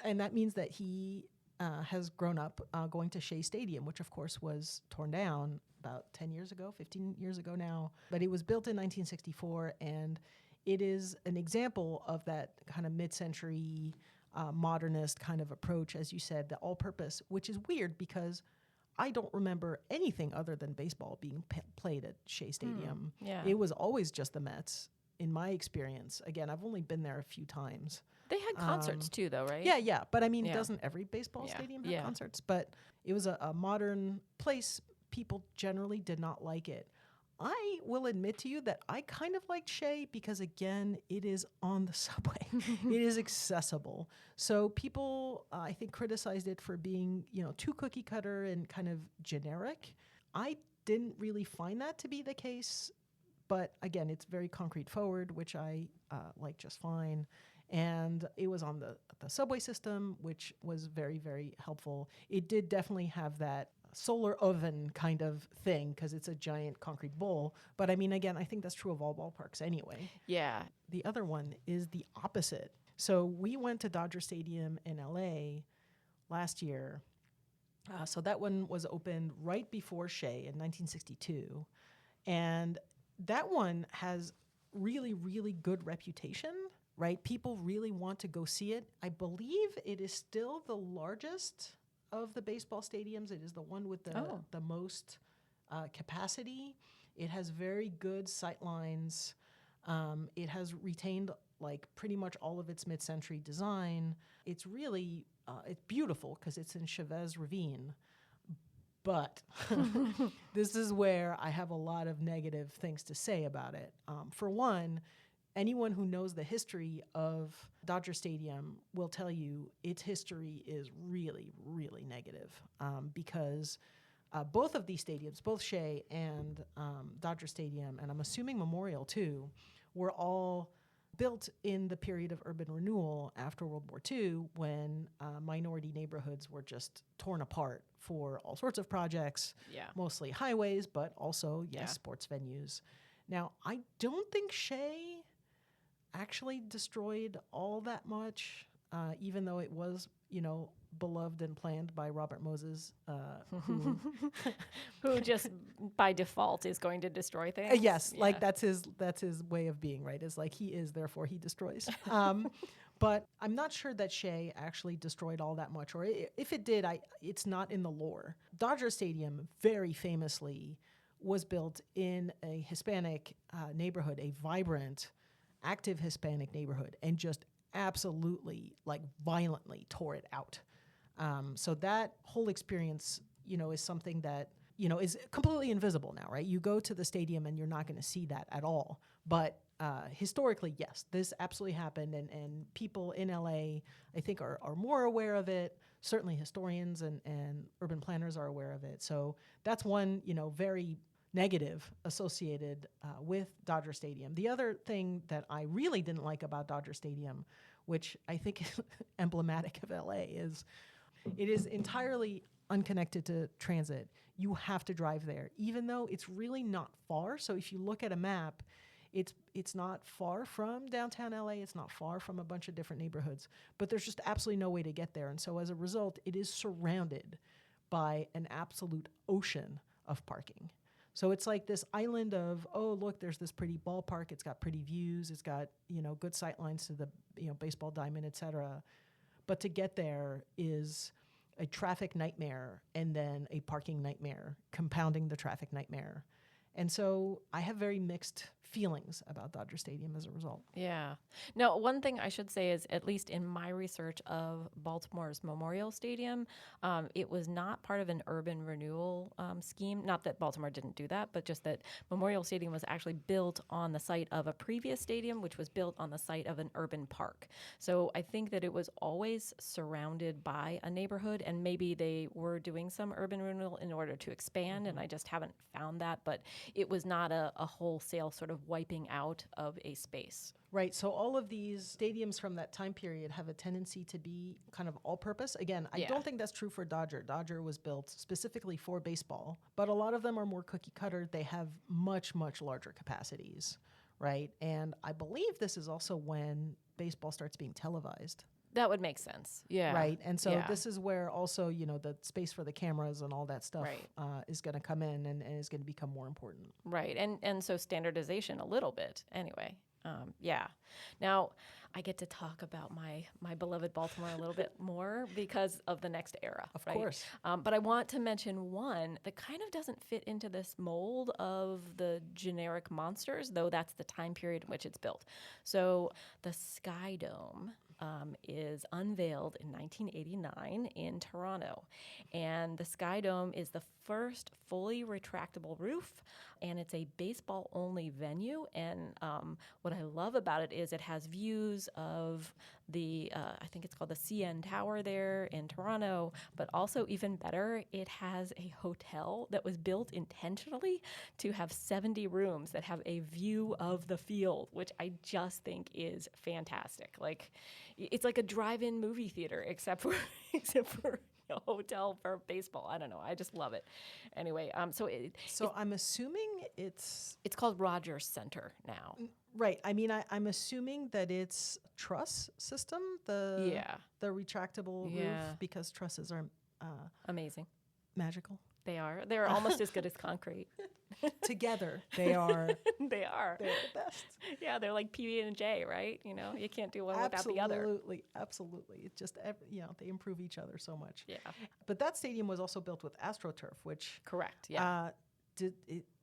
and that means that he has grown up going to Shea Stadium, which of course was torn down about 10 years ago, 15 years ago now, but it was built in 1964, and it is an example of that kind of mid-century modernist kind of approach, as you said, the all-purpose, which is weird because I don't remember anything other than baseball being played at Shea Stadium. Yeah. It was always just the Mets, in my experience. Again, I've only been there a few times. They had concerts too, though, right? Yeah. But I mean, doesn't every baseball stadium have concerts? But it was a modern place. People generally did not like it. I will admit to you that I kind of liked Shea because, again, it is on the subway. It is accessible. So people, I think, criticized it for being, too cookie cutter and kind of generic. I didn't really find that to be the case. But, again, it's very concrete forward, which I like just fine. And it was on the subway system, which was very, very helpful. It did definitely have that solar oven kind of thing because it's a giant concrete bowl. But I mean, again, I think that's true of all ballparks anyway. Yeah. The other one is the opposite. So we went to Dodger Stadium in LA last year. So that one was opened right before Shea in 1962. And that one has really, really good reputation, right? People really want to go see it. I believe it is still the largest of the baseball stadiums. It is the one with the most capacity. It has very good sight lines. It has retained like pretty much all of its mid-century design. It's really it's beautiful because it's in Chavez Ravine. But this is where I have a lot of negative things to say about it. For one, anyone who knows the history of Dodger Stadium will tell you its history is really, really negative because both of these stadiums, both Shea and Dodger Stadium, and I'm assuming Memorial too, were all built in the period of urban renewal after World War II when minority neighborhoods were just torn apart for all sorts of projects, mostly highways, but also, sports venues. Now, I don't think Shea actually destroyed all that much, even though it was, beloved and planned by Robert Moses, who just by default is going to destroy things. Yes, like that's his way of being, right? Is like he is, therefore he destroys. But I'm not sure that Shea actually destroyed all that much, or if it did, it's not in the lore. Dodger Stadium very famously was built in a Hispanic neighborhood, a vibrant, active Hispanic neighborhood, and just absolutely, like, violently tore it out. So that whole experience, is something that, is completely invisible now, right? You go to the stadium and you're not going to see that at all. But historically, yes, this absolutely happened, and people in LA, I think, are more aware of it. certainly historians and urban planners are aware of it. So that's one, very negative associated with Dodger Stadium. The other thing that I really didn't like about Dodger Stadium, which I think is emblematic of LA, is it is entirely unconnected to transit. You have to drive there, even though it's really not far. So if you look at a map, it's not far from downtown LA. It's not far from a bunch of different neighborhoods, but there's just absolutely no way to get there. And so as a result, it is surrounded by an absolute ocean of parking. So it's like this island of, oh, look, there's this pretty ballpark. It's got pretty views. It's got, good sight lines to the, baseball diamond, et cetera. But to get there is a traffic nightmare and then a parking nightmare, compounding the traffic nightmare. And so I have very mixed feelings about Dodger Stadium as a result. Yeah. Now, one thing I should say is, at least in my research of Baltimore's Memorial Stadium, it was not part of an urban renewal scheme. Not that Baltimore didn't do that, but just that Memorial Stadium was actually built on the site of a previous stadium, which was built on the site of an urban park. So I think that it was always surrounded by a neighborhood, and maybe they were doing some urban renewal in order to expand, and I just haven't found that. But it was not a wholesale sort of wiping out of a space. Right. So all of these stadiums from that time period have a tendency to be kind of all-purpose. Again, I don't think that's true for Dodger. Dodger was built specifically for baseball, but a lot of them are more cookie-cutter. They have much, much larger capacities, right? And I believe this is also when baseball starts being televised. That would make sense. Yeah. Right. And so this is where also, the space for the cameras and all that stuff is going to come in and is going to become more important. Right. And so standardization a little bit anyway. Now, I get to talk about my beloved Baltimore a little bit more because of the next era. Of course. But I want to mention one that kind of doesn't fit into this mold of the generic monsters, though that's the time period in which it's built. So the Sky Dome is unveiled in 1989 in Toronto. And the Sky Dome is the first fully retractable roof, and it's a baseball-only venue. And what I love about it is it has views of the, I think it's called the CN Tower there in Toronto, but also even better, it has a hotel that was built intentionally to have 70 rooms that have a view of the field, which I just think is fantastic. Like, it's like a drive-in movie theater, except for a hotel for baseball. I don't know. I just love it. Anyway, so I'm assuming it's called Rogers Center now. Right. I mean, I'm assuming that it's truss system, the retractable roof, because trusses are amazing, magical. They are. They're almost as good as concrete. Together, they are. They are. They're the best. Yeah, they're like PB&J, right? You can't do one without the other. Absolutely. It's just, they improve each other so much. Yeah. But that stadium was also built with AstroTurf, which correct. Yeah.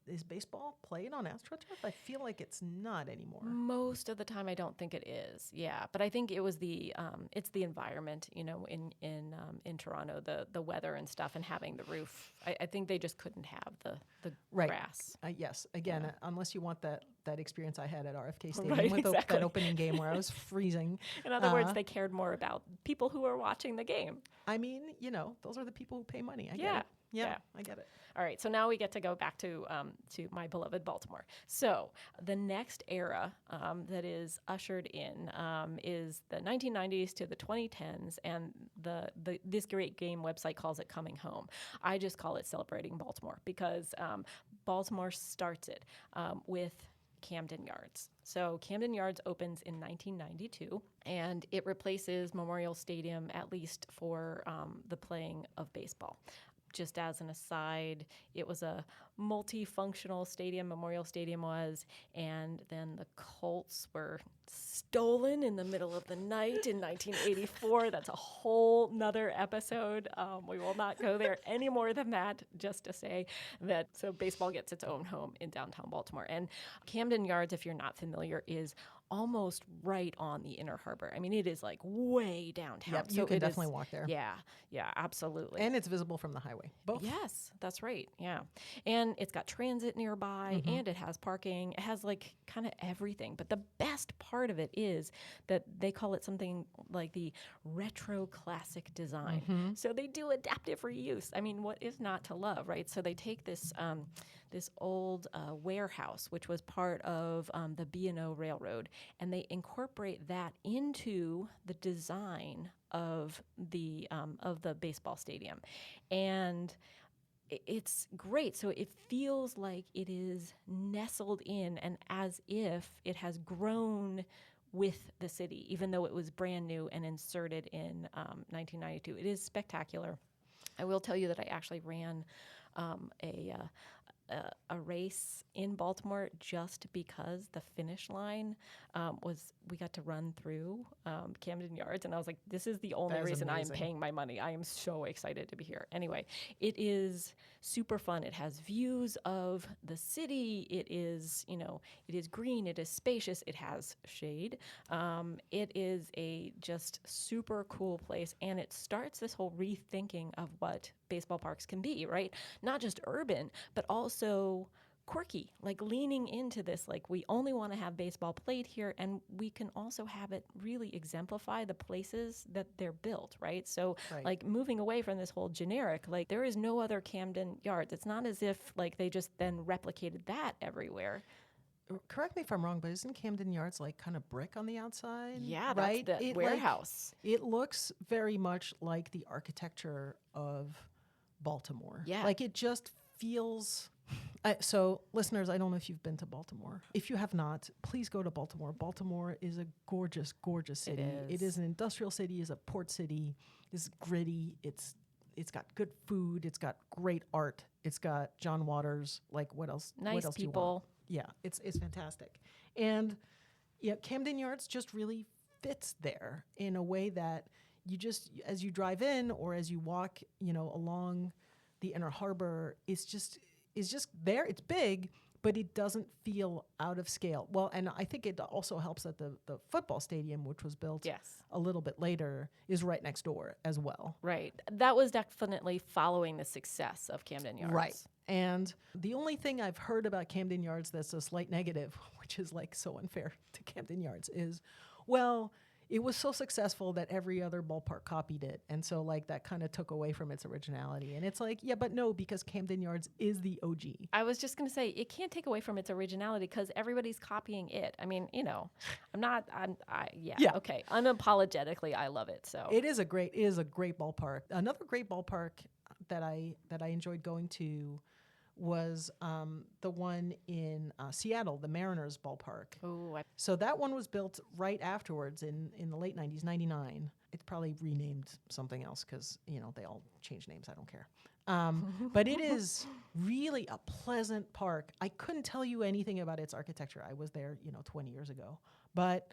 Is baseball played on AstroTurf? I feel like it's not anymore. Most of the time, I don't think it is. Yeah, but I think it was it's the environment, in Toronto, the weather and stuff, and having the roof. I think they just couldn't have the grass. Yes. Again, unless you want that experience I had at RFK Stadium with that opening game where I was freezing. In other words, they cared more about people who were watching the game. I mean, those are the people who pay money. I get it. Yeah, I get it. All right, so now we get to go back to my beloved Baltimore. So the next era that is ushered in is the 1990s to the 2010s, and this great game website calls it Coming Home. I just call it Celebrating Baltimore because Baltimore starts it with Camden Yards. So Camden Yards opens in 1992, and it replaces Memorial Stadium, at least for the playing of baseball. Just as an aside, it was a multifunctional stadium, Memorial Stadium was, and then the Colts were stolen in the middle of the night in 1984. That's a whole nother episode. We will not go there any more than that, just to say that so baseball gets its own home in downtown Baltimore. And Camden Yards, if you're not familiar, is almost right on the Inner Harbor. I mean, it is like way downtown. Yep, you can definitely walk there. Yeah, absolutely. And it's visible from the highway. Both. Yes, that's right. Yeah. And it's got transit nearby and it has parking. It has like kind of everything. But the best part of it is that they call it something like the retro classic design. So they do adaptive reuse. I mean, what is not to love, right? So they take this this old warehouse, which was part of the B&O Railroad, and they incorporate that into the design of the baseball stadium, and it's great. So it feels like it is nestled in, and as if it has grown with the city, even though it was brand new and inserted in 1992. It is spectacular. I will tell you that I actually ran a race in Baltimore just because the finish line we got to run through Camden Yards, and I was like, this is the only reason I am paying my money. I am so excited to be here. Anyway, it is super fun. It has views of the city. It is, it is green. It is spacious. It has shade. It is a just super cool place, and it starts this whole rethinking of what baseball parks can be, right? Not just urban, but also quirky, like leaning into this, like we only want to have baseball played here, and we can also have it really exemplify the places that they're built, right? So like moving away from this whole generic, like there is no other Camden Yards. It's not as if like they just then replicated that everywhere. Correct me if I'm wrong, but isn't Camden Yards like kind of brick on the outside? Yeah, right? That's the warehouse. It looks very much like the architecture of Baltimore. Yeah. Like it just feels... So, listeners, I don't know if you've been to Baltimore. If you have not, please go to Baltimore. Baltimore is a gorgeous, gorgeous city. It is an industrial city. It's a port city. It's gritty. It's got good food. It's got great art. It's got John Waters. Like, what else? Nice what else people. Do you want? Yeah, it's fantastic. And yeah, Camden Yards just really fits there in a way that you just, as you drive in or as you walk, along the Inner Harbor, it's just there. It's big, but it doesn't feel out of scale. Well, and I think it also helps that the football stadium, which was built a little bit later, is right next door as well. Right. That was definitely following the success of Camden Yards. Right. And the only thing I've heard about Camden Yards that's a slight negative, which is like so unfair to Camden Yards, is, well, it was so successful that every other ballpark copied it. And so like that kind of took away from its originality. And it's like, yeah, but no, because Camden Yards is the OG. I was just going to say, it can't take away from its originality because everybody's copying it. I mean, okay. Unapologetically, I love it. So it is a great ballpark. Another great ballpark that I enjoyed going to was the one in Seattle, the Mariners ballpark. Ooh, so that one was built right afterwards in the late 90s, 99. It's probably renamed something else because, they all change names. I don't care. But it is really a pleasant park. I couldn't tell you anything about its architecture. I was there, 20 years ago. But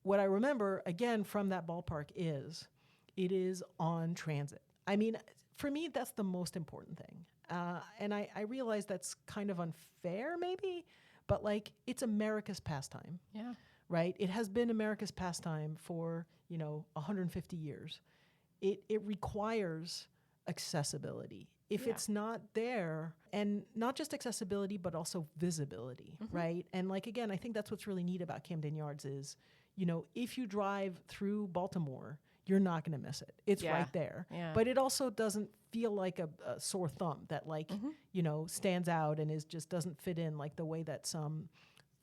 what I remember, again, from that ballpark is it is on transit. I mean, for me, that's the most important thing. And I realize that's kind of unfair, maybe, but like it's America's pastime. Yeah. Right? It has been America's pastime for, 150 years. It requires accessibility. If it's not there, and not just accessibility, but also visibility, right? And like, again, I think that's what's really neat about Camden Yards is, if you drive through Baltimore, you're not going to miss it. It's right there. Yeah. But it also doesn't feel like a sore thumb that like, stands out and just doesn't fit in like the way that some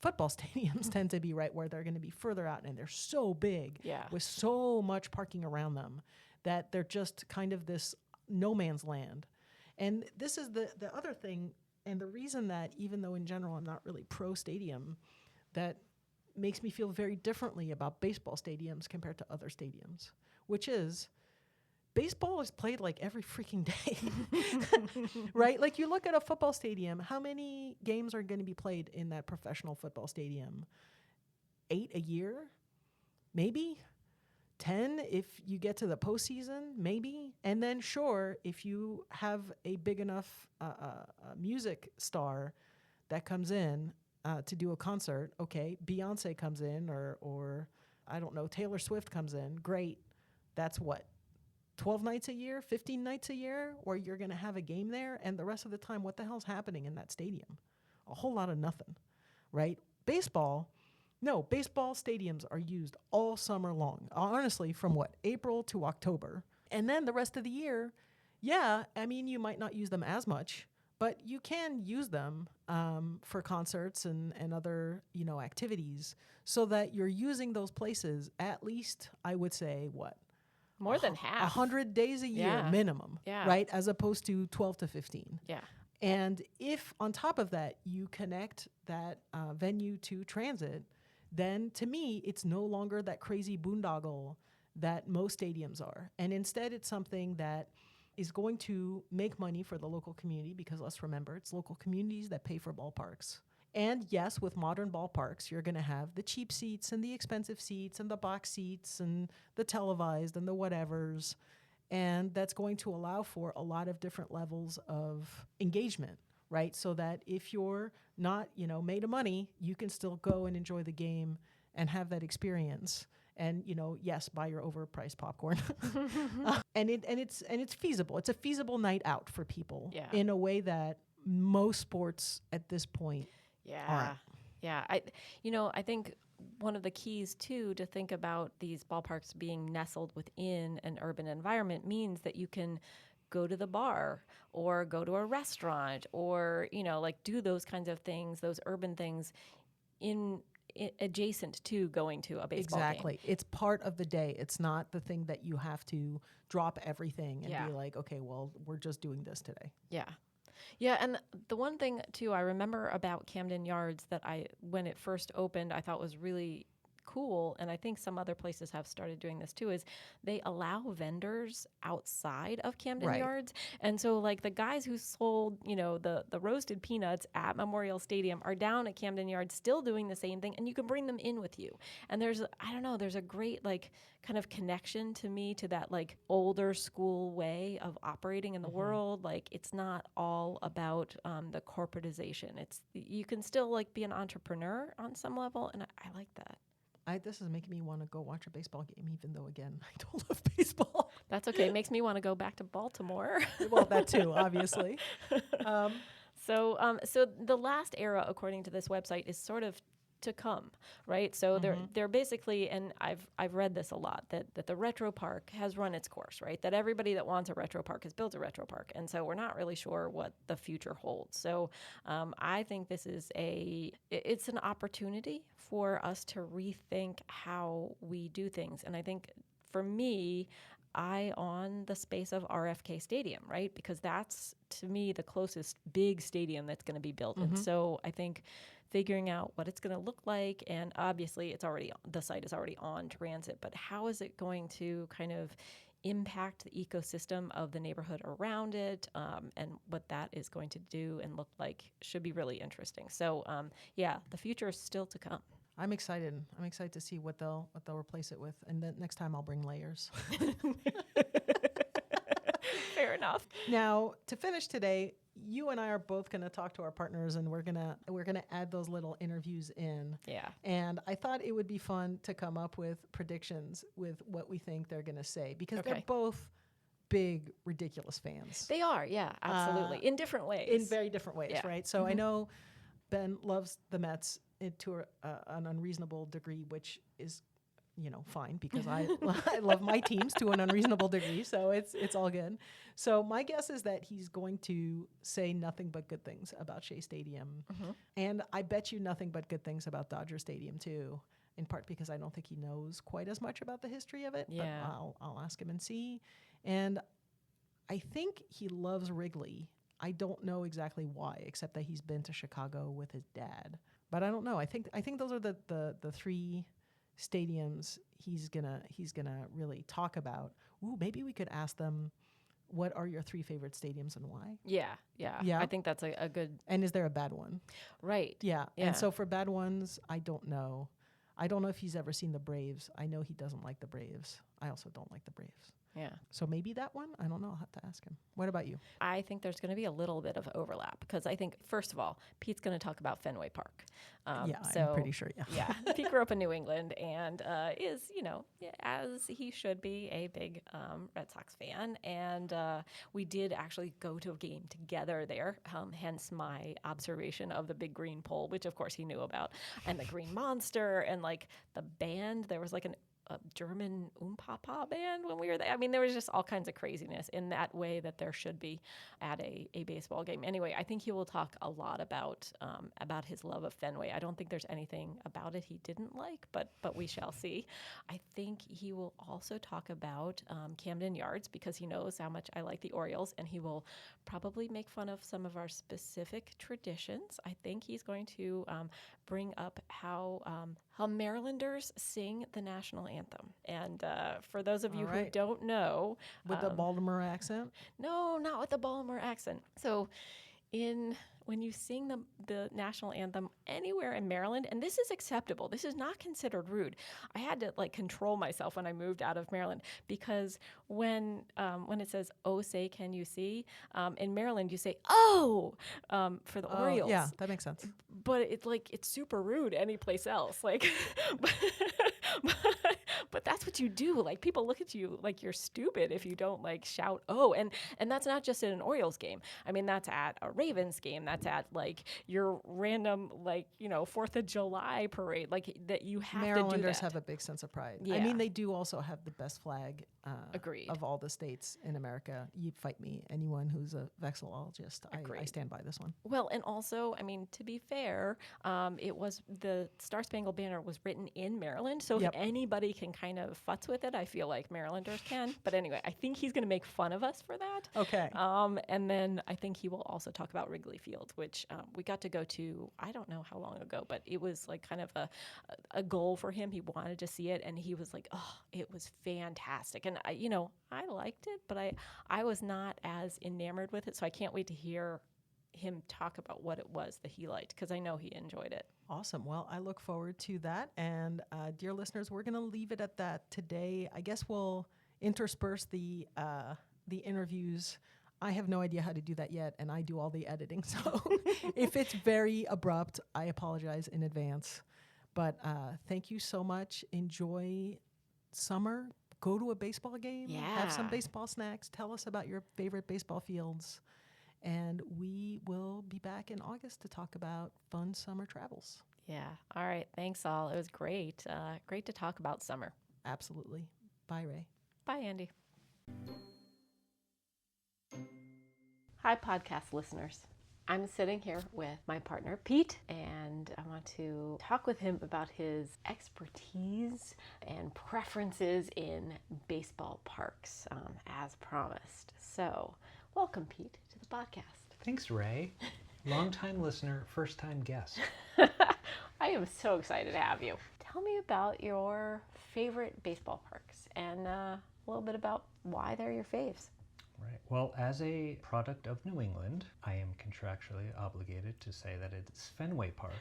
football stadiums tend to be, right, where they're going to be further out and they're so big with so much parking around them that they're just kind of this no man's land. And this is the other thing, and the reason that even though in general I'm not really pro stadium, that makes me feel very differently about baseball stadiums compared to other stadiums, which is baseball is played like every freaking day, right? Like you look at a football stadium, how many games are going to be played in that professional football stadium? 8 a year? Maybe? 10 if you get to the postseason? Maybe? And then sure, if you have a big enough music star that comes in, to do a concert, okay, Beyonce comes in or I don't know, Taylor Swift comes in, great. That's what, 12 nights a year, 15 nights a year, where you're going to have a game there, and the rest of the time, what the hell's happening in that stadium? A whole lot of nothing, right? Baseball stadiums are used all summer long, honestly, from what, April to October. And then the rest of the year, yeah, I mean, you might not use them as much, but you can use them for concerts and other, activities, so that you're using those places at least, I would say, what? More than half. 100 days a year minimum, right? As opposed to 12 to 15. Yeah. And if on top of that, you connect that venue to transit, then to me, it's no longer that crazy boondoggle that most stadiums are. And instead, it's something that is going to make money for the local community, because let's remember, it's local communities that pay for ballparks. And yes, with modern ballparks, you're going to have the cheap seats and the expensive seats and the box seats and the televised and the whatevers. And that's going to allow for a lot of different levels of engagement, right? So that if you're not, made of money, you can still go and enjoy the game and have that experience. And, yes, buy your overpriced popcorn. And it's feasible. It's a feasible night out for people in a way that most sports at this point aren't. Yeah. I think one of the keys too to think about these ballparks being nestled within an urban environment means that you can go to the bar or go to a restaurant or, do those kinds of things, those urban things adjacent to going to a baseball game. Exactly. It's part of the day. It's not the thing that you have to drop everything and be like, okay, well, we're just doing this today. Yeah. Yeah, and the one thing, too, I remember about Camden Yards that when it first opened, I thought was really cool, and I think some other places have started doing this, too, is they allow vendors outside of Camden Yards. And so, the guys who sold, the roasted peanuts at Memorial Stadium are down at Camden Yards still doing the same thing, and you can bring them in with you. And there's a great, kind of connection to me to that, older school way of operating in the world. It's not all about the corporatization. You can still, be an entrepreneur on some level, and I like that. This is making me want to go watch a baseball game, even though, again, I don't love baseball. That's okay. It makes me want to go back to Baltimore. Well, that too, obviously. So the last era, according to this website, is sort of to come, right? So they're basically, and I've read this a lot, that the retro park has run its course, right? That everybody that wants a retro park has built a retro park, and so we're not really sure what the future holds. So I think this is it's an opportunity for us to rethink how we do things, and I think for me, on the space of RFK Stadium, right? Because that's, to me, the closest big stadium that's going to be built. And so I think figuring out what it's going to look like, and obviously the site is already on transit, but how is it going to kind of impact the ecosystem of the neighborhood around it, and what that is going to do and look like should be really interesting. So the future is still to come. I'm excited. I'm excited to see what they'll replace it with, and then next time I'll bring layers. Fair enough. Now, to finish today, you and I are both going to talk to our partners, and we're gonna add those little interviews in. Yeah. And I thought it would be fun to come up with predictions with what we think they're going to say, because they're both big, ridiculous fans. They are, yeah, absolutely, in different ways. In very different ways, right? So I know Ben loves the Mets to an unreasonable degree, which is, fine, because I love my teams to an unreasonable degree, so it's all good. So my guess is that he's going to say nothing but good things about Shea Stadium, and I bet you nothing but good things about Dodger Stadium too, in part because I don't think he knows quite as much about the history of it, but I'll ask him and see. And I think he loves Wrigley. I don't know exactly why, except that he's been to Chicago with his dad. But I don't know. I think those are the three stadiums he's gonna really talk about. Ooh, maybe we could ask them, what are your three favorite stadiums and why? Yeah. I think that's a good. And is there a bad one? Right. Yeah. And so for bad ones, I don't know. I don't know if he's ever seen the Braves. I know he doesn't like the Braves. I also don't like the Braves. Yeah. So maybe that one? I don't know. I'll have to ask him. What about you? I think there's going to be a little bit of overlap because I think, first of all, Pete's going to talk about Fenway Park. Yeah, I'm pretty sure, yeah. Yeah. Pete grew up in New England and is, as he should be, a big Red Sox fan. And we did actually go to a game together there, hence my observation of the big green pole, which, of course, he knew about, and the Green Monster and, like, the band. There was, like, a German Papa band when we were there. I mean, there was just all kinds of craziness in that way that there should be at a baseball game. Anyway, I think he will talk a lot about his love of Fenway. I don't think there's anything about it he didn't like, but we shall see. I think he will also talk about Camden Yards because he knows how much I like the Orioles, and he will probably make fun of some of our specific traditions. I think he's going to bring up how Marylanders sing the national anthem. And for those of you who don't know... With the Baltimore accent? No, not with the Baltimore accent. So when you sing the national anthem anywhere in Maryland, and this is acceptable, this is not considered rude. I had to control myself when I moved out of Maryland because when it says "Oh, say can you see," in Maryland you say "Oh" for the Orioles. Yeah, that makes sense. But it's super rude anyplace else. But that's what you do. Like, people look at you like you're stupid if you don't shout "Oh," and that's not just at an Orioles game. I mean, that's at a Ravens game. That's at your random 4th of July parade. That you have to do that. Marylanders have a big sense of pride. Yeah. I mean, they do also have the best flag. Agreed. Of all the states in America. You fight me. Anyone who's a vexillologist, I stand by this one. Well, and also, I mean, to be fair, it was the Star Spangled Banner was written in Maryland, so if anybody can kind of futz with it, I feel like Marylanders can. But anyway, I think he's going to make fun of us for that. Okay. And then I think he will also talk about Wrigley Field, which we got to go to, I don't know how long ago, but it was kind of a goal for him. He wanted to see it, and he was like, oh, it was fantastic. And I liked it, but I was not as enamored with it, so I can't wait to hear him talk about what it was that he liked, because I know he enjoyed it. Awesome. Well, I look forward to that. And dear listeners, we're going to leave it at that today. I guess we'll intersperse the interviews. I have no idea how to do that yet, and I do all the editing. So if it's very abrupt, I apologize in advance. But thank you so much. Enjoy summer. Go to a baseball game. Yeah. Have some baseball snacks. Tell us about your favorite baseball fields. And we will be back in August to talk about fun summer travels. Yeah. All right. Thanks, all. It was great. Great to talk about summer. Absolutely. Bye, Rae. Bye, Andy. Hi, podcast listeners. I'm sitting here with my partner, Pete, and I want to talk with him about his expertise and preferences in baseball parks, as promised. So, welcome, Pete, to the podcast. Thanks, Rae. Long-time listener, first-time guest. I am so excited to have you. Tell me about your favorite baseball parks and a little bit about why they're your faves. Right. Well, as a product of New England, I am contractually obligated to say that it's Fenway Park,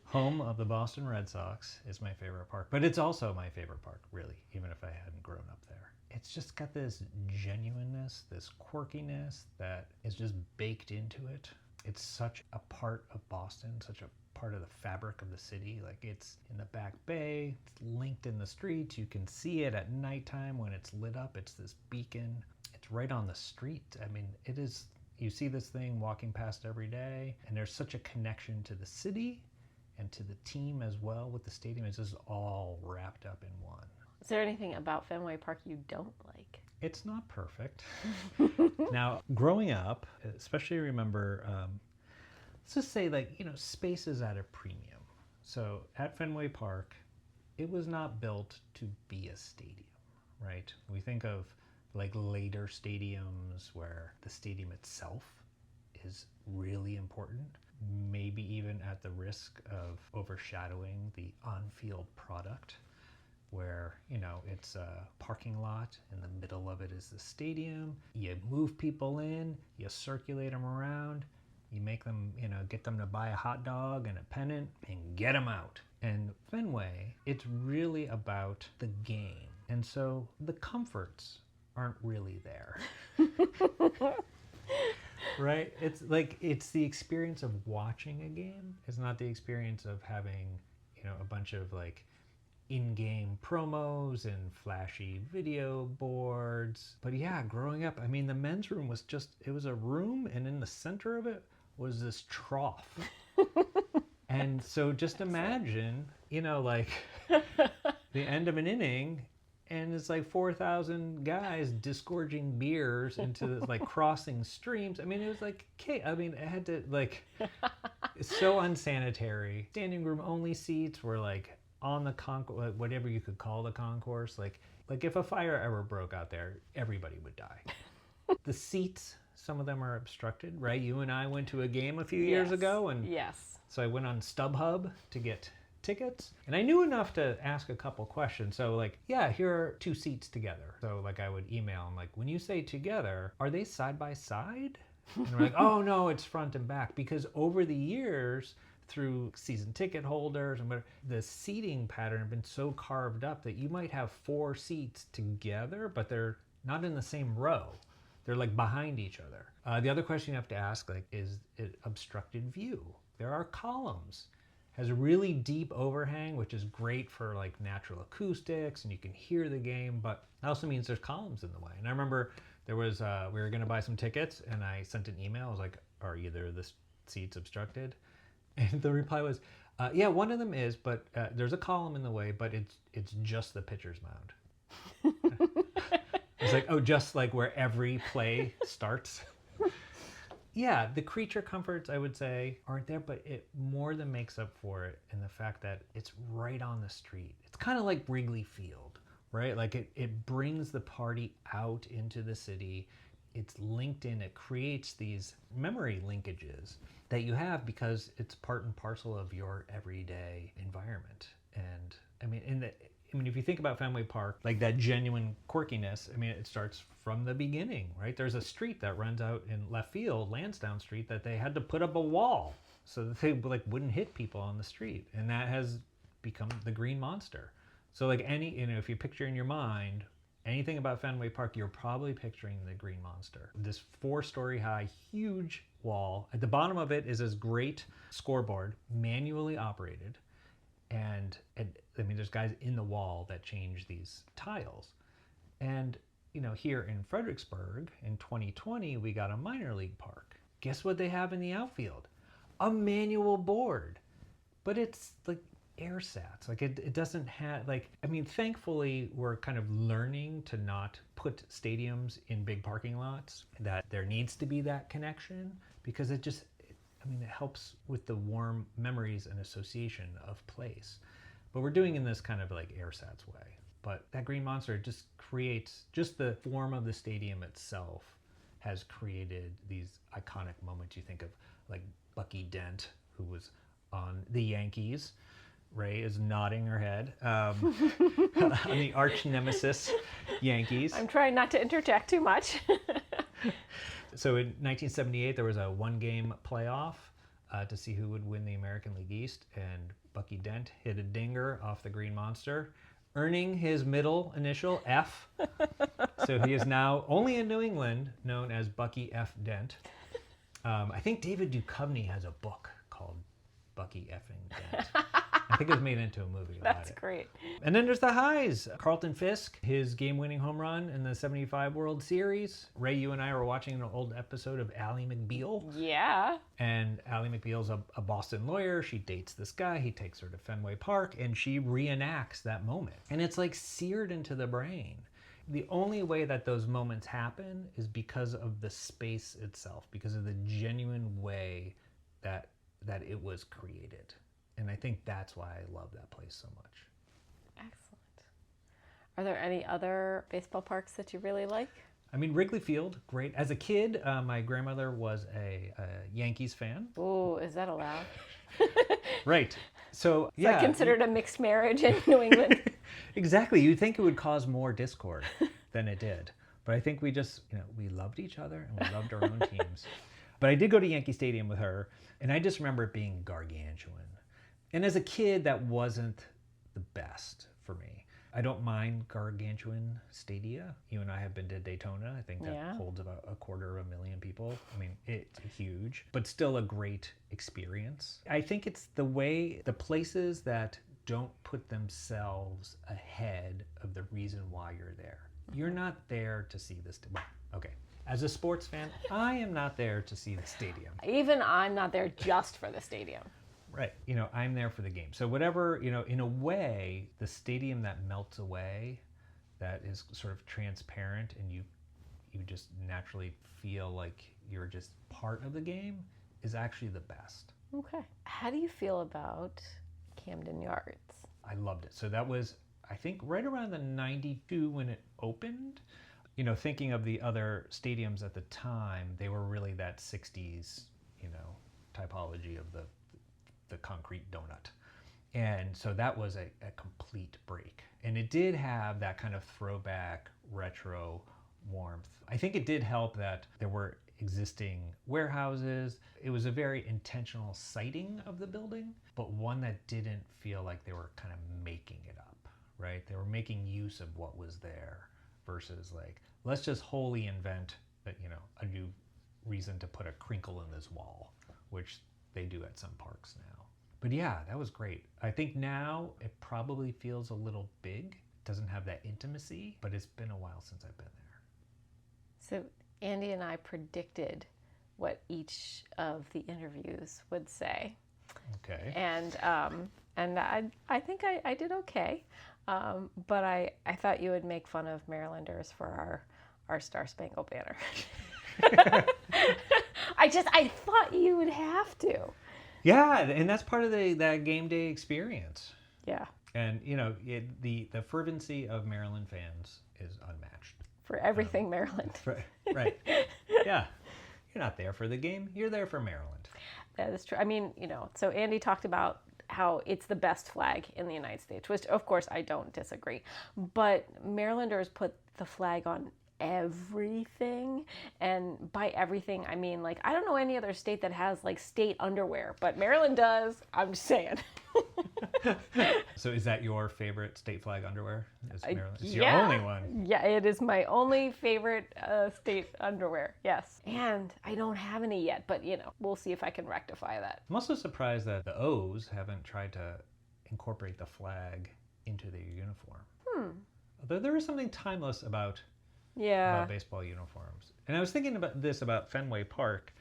home of the Boston Red Sox, is my favorite park. But it's also my favorite park, really, even if I hadn't grown up there. It's just got this genuineness, this quirkiness that is just baked into it. It's such a part of Boston, such a part of the fabric of the city. Like, it's in the back bay, it's linked in the streets. You can see it at nighttime when it's lit up. It's this beacon. It's right on the street. I mean, it is, you see this thing walking past every day, and there's such a connection to the city and to the team as well with the stadium. It's just all wrapped up in one. Is there anything about Fenway Park you don't like? It's not perfect. Now, growing up, especially remember, let's just say space is at a premium. So at Fenway Park, it was not built to be a stadium, right? We think of later stadiums where the stadium itself is really important, maybe even at the risk of overshadowing the on-field product, where it's a parking lot, in the middle of it is the stadium. You move people in, you circulate them around, you make them, get them to buy a hot dog and a pennant and get them out. And Fenway, it's really about the game. And so the comforts aren't really there. Right? It's like, it's the experience of watching a game. It's not the experience of having, a bunch of like in-game promos and flashy video boards. But yeah, growing up, I mean, the men's room was it was a room, and in the center of it was this trough. And so just imagine, like the end of an inning, and it's like 4,000 guys disgorging beers into this, like crossing streams. I mean, it was like, it had to it's so unsanitary. Standing room only seats were like on the whatever you could call the concourse. Like if a fire ever broke out there, everybody would die. The seats, some of them are obstructed, right? You and I went to a game a few years ago, and so I went on StubHub to get tickets, and I knew enough to ask a couple questions. So here are 2 seats together. So I would email them, when you say together, are they side by side? And they're like, oh no, it's front and back. Because over the years, through season ticket holders and the seating pattern had been so carved up that you might have 4 seats together, but they're not in the same row. They're behind each other. The other question you have to ask, is it obstructed view? There are columns. Has a really deep overhang, which is great for natural acoustics, and you can hear the game, but it also means there's columns in the way. And I remember there was, we were gonna buy some tickets, and I sent an email. I was like, are either of the seats obstructed? And the reply was, yeah, one of them is, but there's a column in the way, but it's just the pitcher's mound. It's like, oh, just where every play starts. Yeah, the creature comforts, I would say, aren't there, but it more than makes up for it in the fact that it's right on the street. It's kind of like Wrigley Field, right? It brings the party out into the city. It's linked in, it creates these memory linkages that you have because it's part and parcel of your everyday environment. And if you think about Fenway Park, that genuine quirkiness, it starts from the beginning, right? There's a street that runs out in left field, Lansdowne Street, that they had to put up a wall so that they wouldn't hit people on the street. And that has become the Green Monster. So if you picture in your mind anything about Fenway Park, you're probably picturing the Green Monster. This 4-story high, huge wall. At the bottom of it is this great scoreboard, manually operated. And there's guys in the wall that change these tiles. And, here in Fredericksburg in 2020, we got a minor league park. Guess what they have in the outfield? A manual board. But it's airsats. It doesn't have, thankfully, we're kind of learning to not put stadiums in big parking lots, that there needs to be that connection, because it helps with the warm memories and association of place. But we're doing in this kind of airsats way. But that Green Monster just creates, just the form of the stadium itself has created these iconic moments. You think of Bucky Dent, who was on the Yankees. Rae is nodding her head. On the arch nemesis Yankees. I'm trying not to interject too much. So in 1978, there was a 1-game playoff to see who would win the American League East, and Bucky Dent hit a dinger off the Green Monster, earning his middle initial, F. So he is now only in New England known as Bucky F. Dent. I think David Duchovny has a book called Bucky Effing Dent. I think it was made into a movie about That's it. great. And then there's the highs. Carlton Fisk, his game-winning home run in the 75 World Series. Rae, you and I were watching an old episode of Ally McBeal. Yeah. And Ally McBeal's a Boston lawyer. She dates this guy. He takes her to Fenway Park, and she reenacts that moment. And it's seared into the brain. The only way that those moments happen is because of the space itself, because of the genuine way that it was created. And I think that's why I love that place so much. Excellent. Are there any other baseball parks that you really like? Wrigley Field, great. As a kid, my grandmother was a Yankees fan. Oh, is that allowed? Right. So, Is that considered a mixed marriage in New England? Exactly. You'd think it would cause more discord than it did. But I think we just, we loved each other and we loved our own teams. But I did go to Yankee Stadium with her, and I just remember it being gargantuan. And as a kid, that wasn't the best for me. I don't mind gargantuan stadia. You and I have been to Daytona. I think that Yeah. holds about 250,000 people. I mean, it's huge, but still a great experience. I think it's the way, the places that don't put themselves ahead of the reason why you're there. You're not there to see this. Well, okay. As a sports fan, I am not there to see the stadium. Even I'm not there just for the stadium. Right. You know, I'm there for the game. So whatever, you know, in a way, the stadium that melts away, that is sort of transparent and you just naturally feel like you're just part of the game is actually the best. Okay. How do you feel about Camden Yards? I loved it. So that was, I think, right around the 92 when it opened. You know, thinking of the other stadiums at the time, they were really that 60s, you know, typology of the concrete donut. And so that was a complete break. And it did have that kind of throwback retro warmth. I think it did help that there were existing warehouses. It was a very intentional siting of the building, but one that didn't feel like they were kind of making it up, right? They were making use of what was there versus like, let's just wholly invent, you know, a new reason to put a crinkle in this wall, which they do at some parks now. But yeah, that was great. I think now it probably feels a little big. It doesn't have that intimacy, but it's been a while since I've been there. So Andy and I predicted what each of the interviews would say. Okay. And I think I did okay. But I thought you would make fun of Marylanders for our Star Spangled Banner. I thought you would have to. Yeah, and that's part of that game day experience. Yeah. And, you know, the fervency of Maryland fans is unmatched. For everything Maryland. Right. Yeah. You're not there for the game. You're there for Maryland. That is true. I mean, you know, so Andy talked about how it's the best flag in the United States, which of course I don't disagree. But Marylanders put the flag on everything, and by everything I mean, like, I don't know any other state that has like state underwear, but Maryland does. I'm just saying. So is that your favorite state flag underwear? Is Maryland? It's your Yeah. only one. Yeah, it is my only favorite state underwear. Yes, and I don't have any yet, but you know, we'll see if I can rectify that. I'm also surprised that the O's haven't tried to incorporate the flag into their uniform. Although there is something timeless about baseball uniforms. And I was thinking about this about Fenway Park,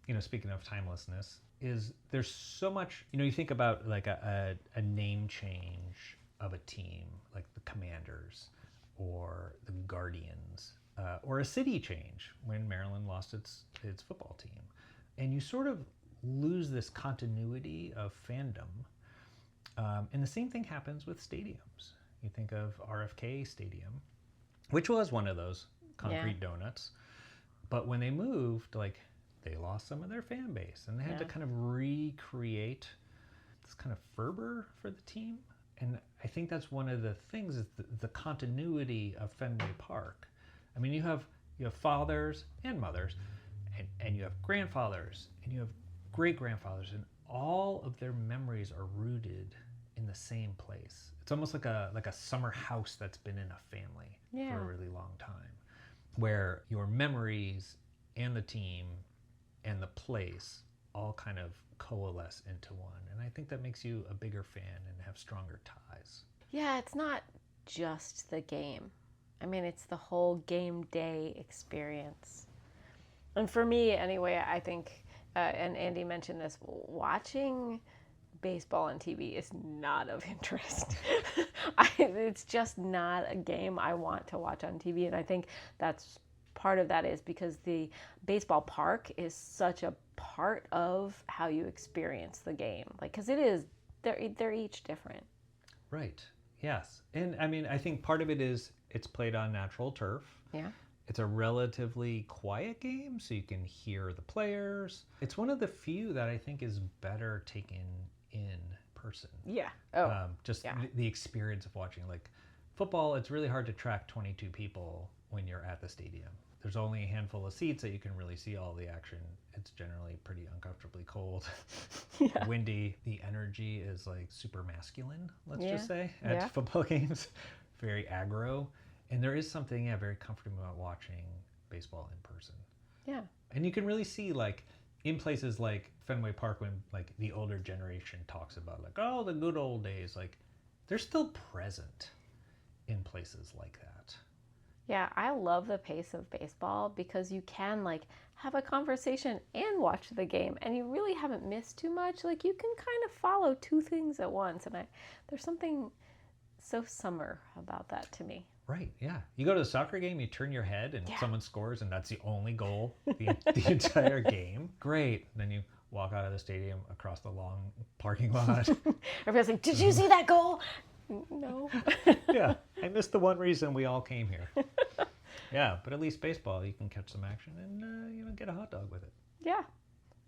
you know, speaking of timelessness, is there's so much, you know, you think about like a name change of a team, like the Commanders or the Guardians, or a city change when Maryland lost its football team. And you sort of lose this continuity of fandom. And the same thing happens with stadiums. You think of RFK Stadium, which was one of those concrete donuts. But when they moved, like, they lost some of their fan base and they had to kind of recreate this kind of fervor for the team. And I think that's one of the things is the continuity of Fenway Park. I mean, you have fathers and mothers, and you have grandfathers, and you have great-grandfathers, and all of their memories are rooted in the same place. It's almost like a summer house that's been in a family for a really long time, where your memories and the team and the place all kind of coalesce into one. And I think that makes you a bigger fan and have stronger ties. Yeah, it's not just the game. I mean, it's the whole game day experience. And for me, anyway, I think, and Andy mentioned this, watching baseball on TV is not of interest. It's just not a game I want to watch on TV. And I think that's part of that is because the baseball park is such a part of how you experience the game. Like, because it is, they're each different. Right. Yes. And I mean, I think part of it is it's played on natural turf. Yeah. It's a relatively quiet game, so you can hear the players. It's one of the few that I think is better taken in person. Yeah. The experience of watching, like, football, it's really hard to track 22 people when you're at the stadium. there's only a handful of seats that you can really see all the action. It's generally pretty uncomfortably cold, windy. The energy is like super masculine, let's just say, at football games. Very aggro. And there is something very comforting about watching baseball in person. Yeah. And you can really see, like, in places like Fenway Park, when like the older generation talks about like, oh, the good old days, like they're still present in places like that. Yeah, I love the pace of baseball because you can like have a conversation and watch the game, and you really haven't missed too much. Like you can kind of follow two things at once, and there's something so summer about that to me. Right, yeah. You go to the soccer game, you turn your head and someone scores and that's the only goal the entire game. Great. Then you walk out of the stadium across the long parking lot. Everybody's like, did you see that goal? No. Yeah, I missed the one reason we all came here. Yeah, but at least baseball, you can catch some action and get a hot dog with it. Yeah.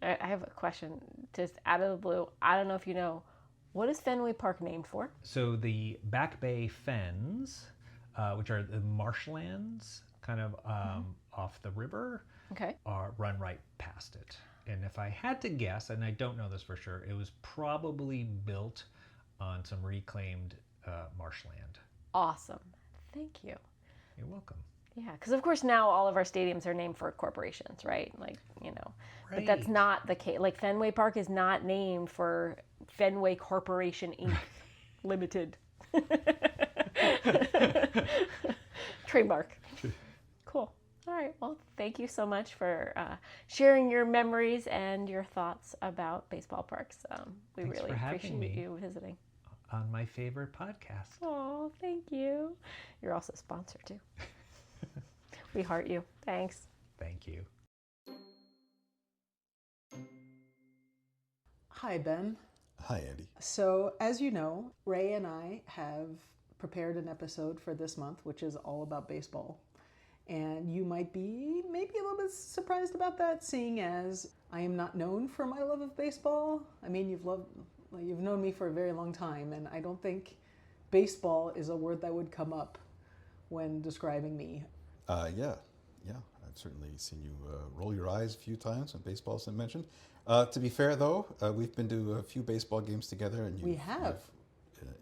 I have a question just out of the blue. I don't know if you know, what is Fenway Park named for? So the Back Bay Fens, which are the marshlands kind of off the river, run right past it. And if I had to guess, and I don't know this for sure, it was probably built on some reclaimed marshland. Awesome. Thank you. You're welcome. Yeah, because of course now all of our stadiums are named for corporations, right? Like, but that's not the case. Like Fenway Park is not named for Fenway Corporation Inc. Limited. Trademark. Cool. All right. Well, thank you so much for sharing your memories and your thoughts about baseball parks. We Thanks really for having appreciate me you visiting. On my favorite podcast. Oh, thank you. You're also sponsored too. We heart you. Thanks. Thank you. Hi, Ben. Hi, Andy. So, as you know, Rae and I have prepared an episode for this month, which is all about baseball. And you might be maybe a little bit surprised about that, seeing as I am not known for my love of baseball. I mean, you've known me for a very long time, and I don't think baseball is a word that would come up when describing me. Yeah. I've certainly seen you roll your eyes a few times when baseball's been mentioned. To be fair, though, we've been to a few baseball games together, and we have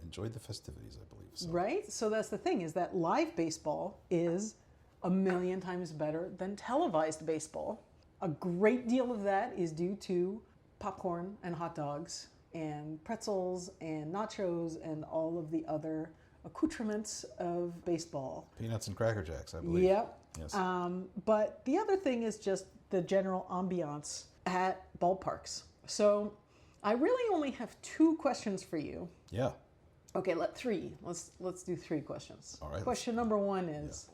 enjoyed the festivities, I believe. So. Right? So that's the thing, is that live baseball is a million times better than televised baseball. A great deal of that is due to popcorn and hot dogs and pretzels and nachos and all of the other accoutrements of baseball. Peanuts and Cracker Jacks, I believe. Yep. Yes. But the other thing is just the general ambiance at ballparks. So I really only have 2 questions for you. Yeah. Okay, three. Let's do 3 questions. All right. Question number 1 is,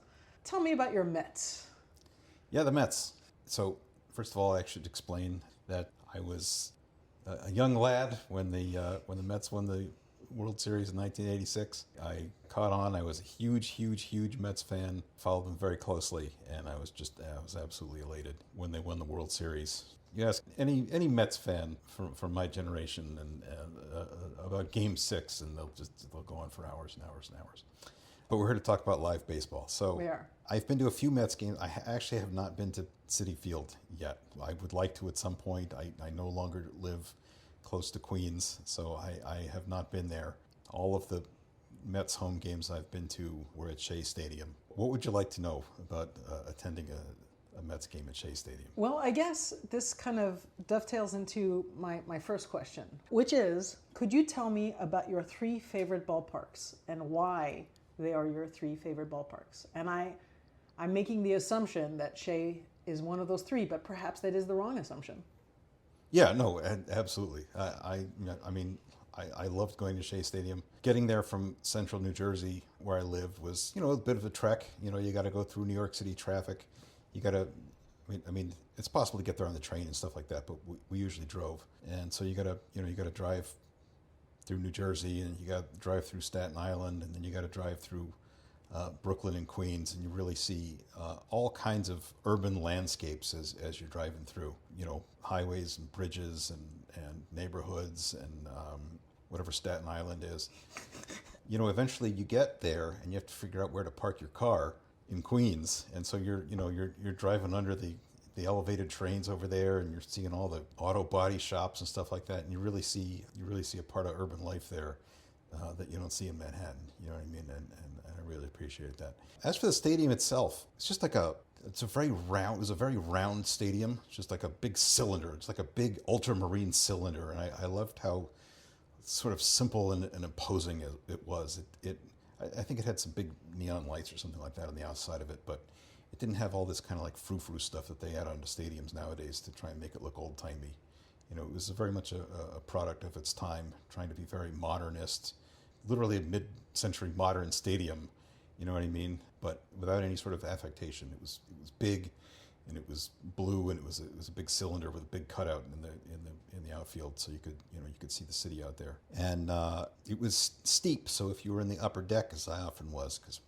tell me about your Mets. Yeah, the Mets. So first of all, I should explain that I was a young lad when the Mets won the World Series in 1986. I caught on. I was a huge Mets fan. Followed them very closely, and I was absolutely elated when they won the World Series. You ask any Mets fan from my generation and about Game 6, and they'll go on for hours and hours and hours. But we're here to talk about live baseball. So We are. I've been to a few Mets games. I actually have not been to Citi Field yet. I would like to at some point. I no longer live close to Queens, so I have not been there. All of the Mets home games I've been to were at Shea Stadium. What would you like to know about attending a Mets game at Shea Stadium? Well, I guess this kind of dovetails into my first question, which is, could you tell me about your 3 favorite ballparks and why they are your 3 favorite ballparks? And I'm making the assumption that Shea is one of those 3, but perhaps that is the wrong assumption. Yeah, no, absolutely. I loved going to Shea Stadium. Getting there from central New Jersey, where I live, was a bit of a trek. You got to go through New York City traffic. You got to, it's possible to get there on the train and stuff like that, but we usually drove. And so you got to drive through New Jersey, and you got to drive through Staten Island, and then you got to drive through Brooklyn and Queens, and you really see all kinds of urban landscapes as you're driving through. Highways and bridges and neighborhoods and whatever Staten Island is. Eventually you get there and you have to figure out where to park your car in Queens, and so you're driving under the elevated trains over there, and you're seeing all the auto body shops and stuff like that, and you really see a part of urban life there that you don't see in Manhattan. You know what I mean? And I really appreciate that. As for the stadium itself, it's just like it was a very round stadium. It's just like a big cylinder. It's like a big ultramarine cylinder, and I loved how sort of simple and imposing it was. I think it had some big neon lights or something like that on the outside of it, but it didn't have all this kind of like frou-frou stuff that they add onto stadiums nowadays to try and make it look old-timey. You know, it was very much a product of its time, trying to be very modernist, literally a mid-century modern stadium, you know what I mean? But without any sort of affectation. It was big, and it was blue, and it was a big cylinder with a big cutout in the outfield, so you could see the city out there. And it was steep, so if you were in the upper deck, as I often was, because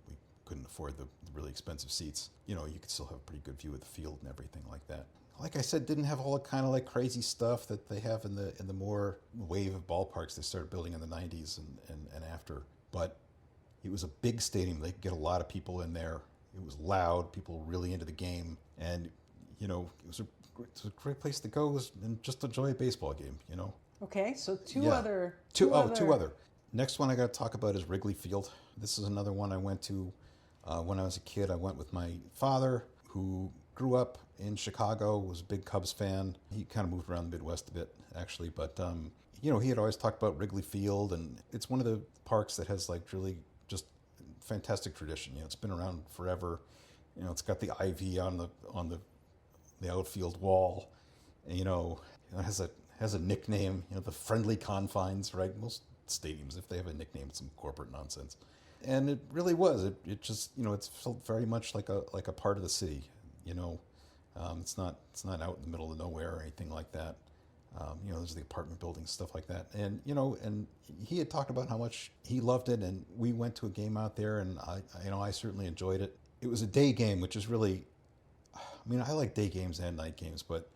we couldn't afford the really expensive seats, you could still have a pretty good view of the field and everything like that. Like I said, didn't have all the kind of like crazy stuff that they have in the more wave of ballparks they started building in the 90s and after. But it was a big stadium. They could get a lot of people in there. It was loud. People were really into the game. And, it was a great place to go and just enjoy a baseball game, Okay, so Two other. Next one I got to talk about is Wrigley Field. This is another one I went to when I was a kid. I went with my father, who grew up in Chicago, was a big Cubs fan. He kind of moved around the Midwest a bit, actually, but he had always talked about Wrigley Field, and it's one of the parks that has like really just fantastic tradition. It's been around forever. It's got the ivy on the outfield wall. And, it has a nickname. The friendly confines, right? Most stadiums, if they have a nickname, it's some corporate nonsense. And it really was. It just it's felt very much like a part of the city. It's not out in the middle of nowhere or anything like that. There's the apartment buildings, stuff like that. And and he had talked about how much he loved it, and we went to a game out there, and I certainly enjoyed it. It was a day game, which is really, I like day games and night games, but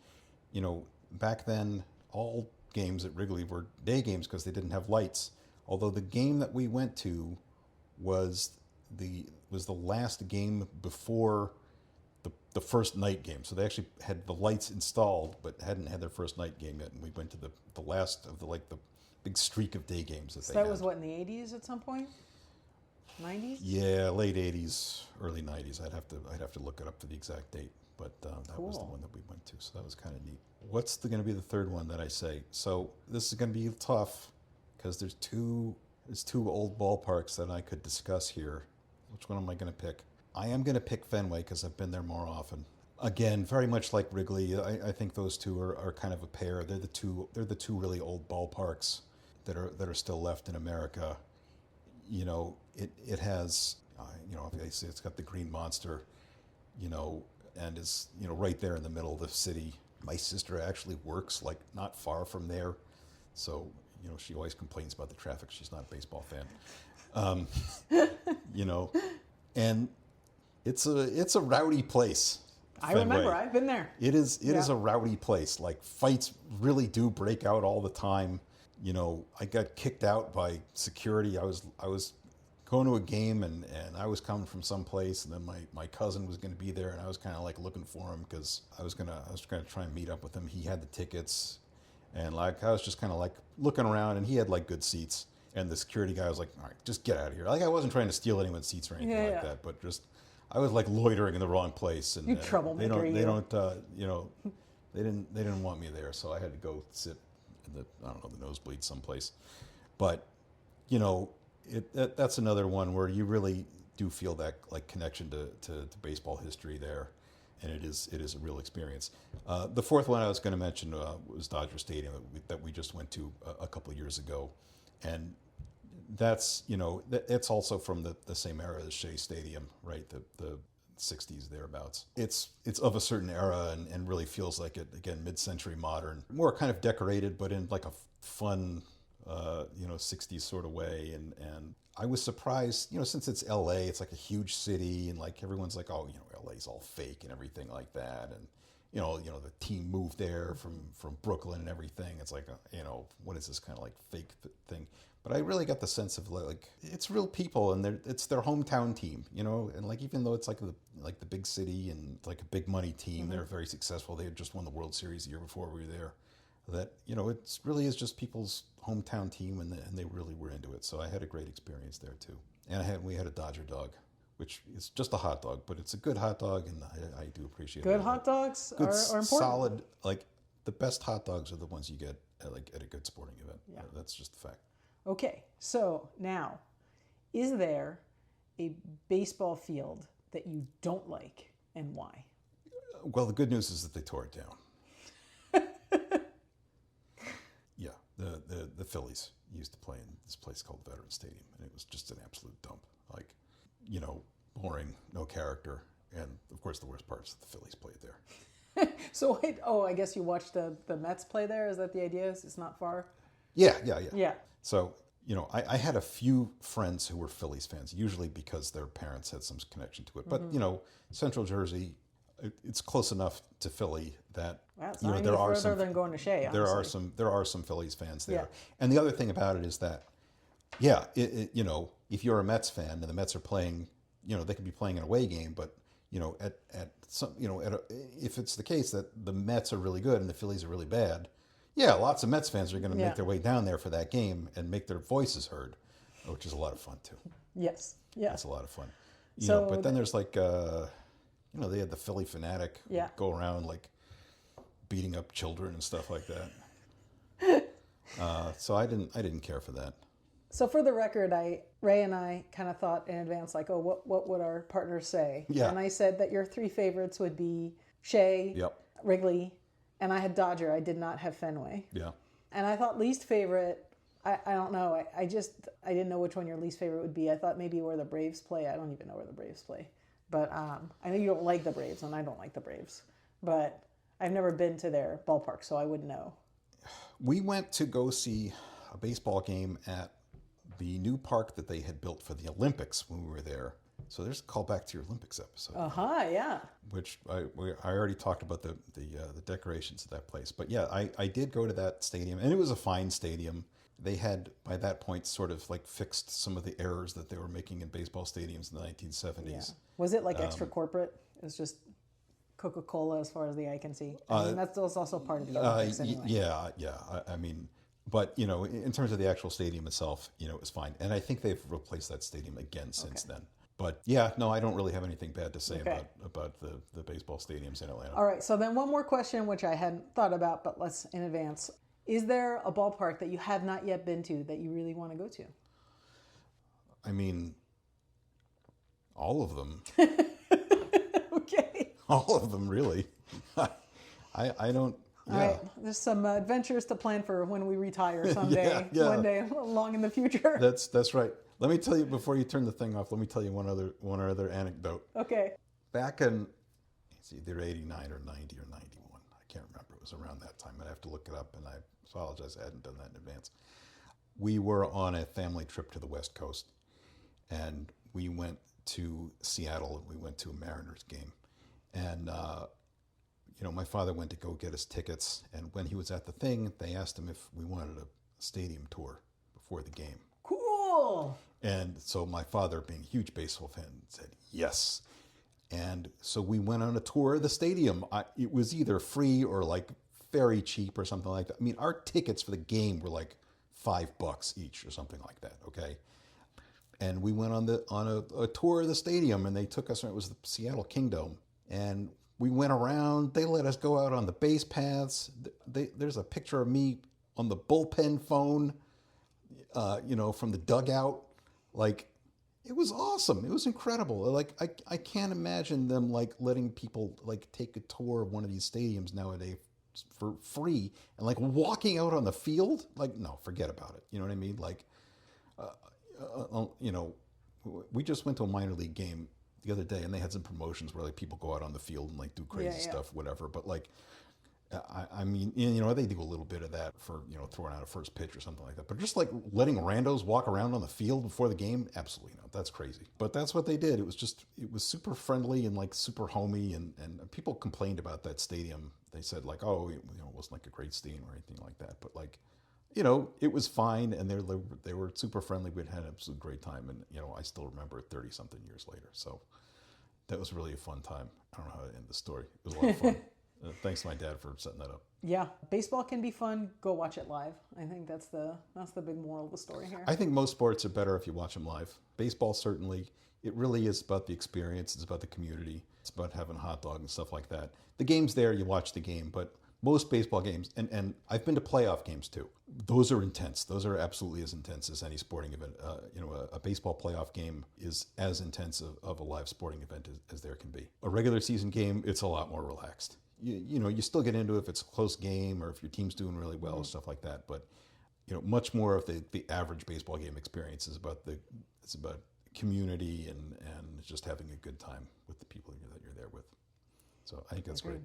back then all games at Wrigley were day games because they didn't have lights. Although the game that we went to was the last game before the first night game. So they actually had the lights installed, but hadn't had their first night game yet. And we went to the last of the big streak of day games that so they had. That was what, in the 80s at some point? 90s? Yeah, late 80s, early 90s. I'd have to look it up for the exact date, but that was the Cool. one that we went to. So that was kind of neat. What's going to be the third one that I say? So this is going to be tough because there's two old ballparks that I could discuss here. Which one am I going to pick? I am going to pick Fenway because I've been there more often. Again, very much like Wrigley, I think those two are kind of a pair. They're the two really old ballparks that are still left in America. It has obviously it's got the Green Monster, and is right there in the middle of the city. My sister actually works like not far from there, so she always complains about the traffic. She's not a baseball fan, and it's a rowdy place. I Fenway. remember, I've been there. It is a rowdy place. Like fights really do break out all the time. I got kicked out by security. I was going to a game and I was coming from someplace, and then my cousin was going to be there, and I was kind of like looking for him because I was gonna try and meet up with him. He had the tickets, and like I was just kind of like looking around, and he had like good seats, and the security guy was like, "All right, just get out of here." Like I wasn't trying to steal anyone's seats or anything like that, but just I was like loitering in the wrong place, and You troublemaker, they didn't want me there, so I had to go sit in the nosebleed someplace. But that's another one where you really do feel that like connection to baseball history there, and it is a real experience. The fourth one I was going to mention was Dodger Stadium that we just went to a couple of years ago, and that's it's also from the same era as Shea Stadium, right? The 60s thereabouts. It's of a certain era and really feels like it, again, mid-century modern, more kind of decorated, but in like a fun 60s sort of way. And I was surprised, since it's LA, it's like a huge city, and like everyone's like, oh, LA's all fake and everything like that. And the team moved there from Brooklyn and everything. It's like, what is this kind of like fake thing? But I really got the sense of like it's real people, and it's their hometown team, you know. And like even though it's like the big city and like a big money team, they're very successful. They had just won the World Series the year before we were there. That it really is just people's hometown team, and they really were into it. So I had a great experience there too. And we had a Dodger dog, which is just a hot dog, but it's a good hot dog, and I do appreciate it. Good hot dogs are important. Solid, like the best hot dogs are the ones you get at a good sporting event. Yeah. That's just the fact. Okay, so now, is there a baseball field that you don't like, and why? Well, the good news is that they tore it down. Yeah, the Phillies used to play in this place called Veterans Stadium, and it was just an absolute dump. Like, boring, no character, and of course the worst part is that the Phillies played there. So wait, I guess you watched the Mets play there? Is that the idea? It's not far? Yeah. Yeah. So, I had a few friends who were Phillies fans, usually because their parents had some connection to it. But, Central Jersey, it's close enough to Philly that Wow, it's not any further than going to Shea, honestly. There are some Phillies fans there. Yeah. And the other thing about it is that, if you're a Mets fan and the Mets are playing, they could be playing an away game, but if it's the case that the Mets are really good and the Phillies are really bad, yeah, lots of Mets fans are going to make their way down there for that game and make their voices heard, which is a lot of fun too. Yes. Yeah. That's a lot of fun. So but then there's like, they had the Philly fanatic go around like beating up children and stuff like that. So I didn't care for that. So for the record, Rae and I kind of thought in advance, like, what would our partners say? Yeah. And I said that your three favorites would be Shea, Wrigley, and I had Dodger. I did not have Fenway. Yeah. And I thought least favorite, I don't know. I didn't know which one your least favorite would be. I thought maybe where the Braves play. I don't even know where the Braves play. But I know you don't like the Braves, and I don't like the Braves. But I've never been to their ballpark, so I wouldn't know. We went to go see a baseball game at the new park that they had built for the Olympics when we were there. So there's a callback to your Olympics episode. Yeah. Which I already talked about the decorations of that place. But yeah, I did go to that stadium, and it was a fine stadium. They had, by that point, sort of like fixed some of the errors that they were making in baseball stadiums in the 1970s. Yeah. Was it like extra corporate? It was just Coca-Cola as far as the eye can see. I mean, that's also part of the Olympics anyway. Yeah. I mean, but, in terms of the actual stadium itself, it was fine. And I think they've replaced that stadium again since then. But yeah, no, I don't really have anything bad to say about the baseball stadiums in Atlanta. All right, so then one more question, which I hadn't thought about, but let's in advance. Is there a ballpark that you have not yet been to that you really want to go to? I mean, all of them. Okay. All of them, really. I don't... Yeah. All right, there's some adventures to plan for when we retire someday, one day long in the future. That's right. Let me tell you, before you turn the thing off, let me tell you one other anecdote. Okay. Back in, it's either 89 or 90 or 91. I can't remember. It was around that time. I'd have to look it up, and I apologize. I hadn't done that in advance. We were on a family trip to the West Coast, and we went to Seattle, and we went to a Mariners game. And, my father went to go get his tickets, and when he was at the thing, they asked him if we wanted a stadium tour before the game. Cool. And so my father, being a huge baseball fan, said yes. And so we went on a tour of the stadium. It was either free or like very cheap or something like that. I mean, our tickets for the game were like $5 each or something like that. Okay. And we went on a tour of the stadium, and they took us. It was the Seattle Kingdome, and we went around. They let us go out on the base paths. There's a picture of me on the bullpen phone, from the dugout. Like, it was awesome. It was incredible. Like, I can't imagine them like letting people like take a tour of one of these stadiums nowadays for free and like walking out on the field. Like, no, forget about it. You know what I mean? Like, we just went to a minor league game the other day, and they had some promotions where like people go out on the field and like do crazy stuff, whatever. But like, I mean, they do a little bit of that for, throwing out a first pitch or something like that. But just like letting randos walk around on the field before the game, absolutely not. That's crazy. But that's what they did. It was super friendly and like super homey, and people complained about that stadium. They said like, oh, it wasn't like a great stadium or anything like that. But like, you know, it was fine, and they were super friendly. We'd had an absolute great time, and you know, I still remember it 30-something years later. So that was really a fun time. I don't know how to end the story. It was a lot of fun. Thanks to my dad for setting that up. Yeah, baseball can be fun. Go watch it live. I think that's the big moral of the story here. I think most sports are better if you watch them live. Baseball, certainly, it really is about the experience. It's about the community. It's about having a hot dog and stuff like that. The game's there, you watch the game, but most baseball games, and I've been to playoff games too, those are intense. Those are absolutely as intense as any sporting event. You know, a baseball playoff game is as intense of a live sporting event as there can be. A regular season game, it's a lot more relaxed. You know, you still get into it if it's a close game or if your team's doing really well and stuff like that. But, you know, much more of the average baseball game experience is about community and just having a good time with the people that you're there with. So I think that's great.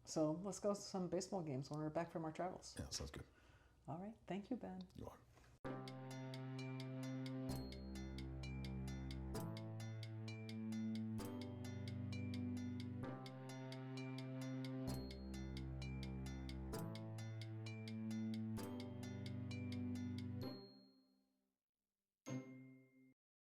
So let's go to some baseball games when we're back from our travels. Yeah, sounds good. All right. Thank you, Ben. You are.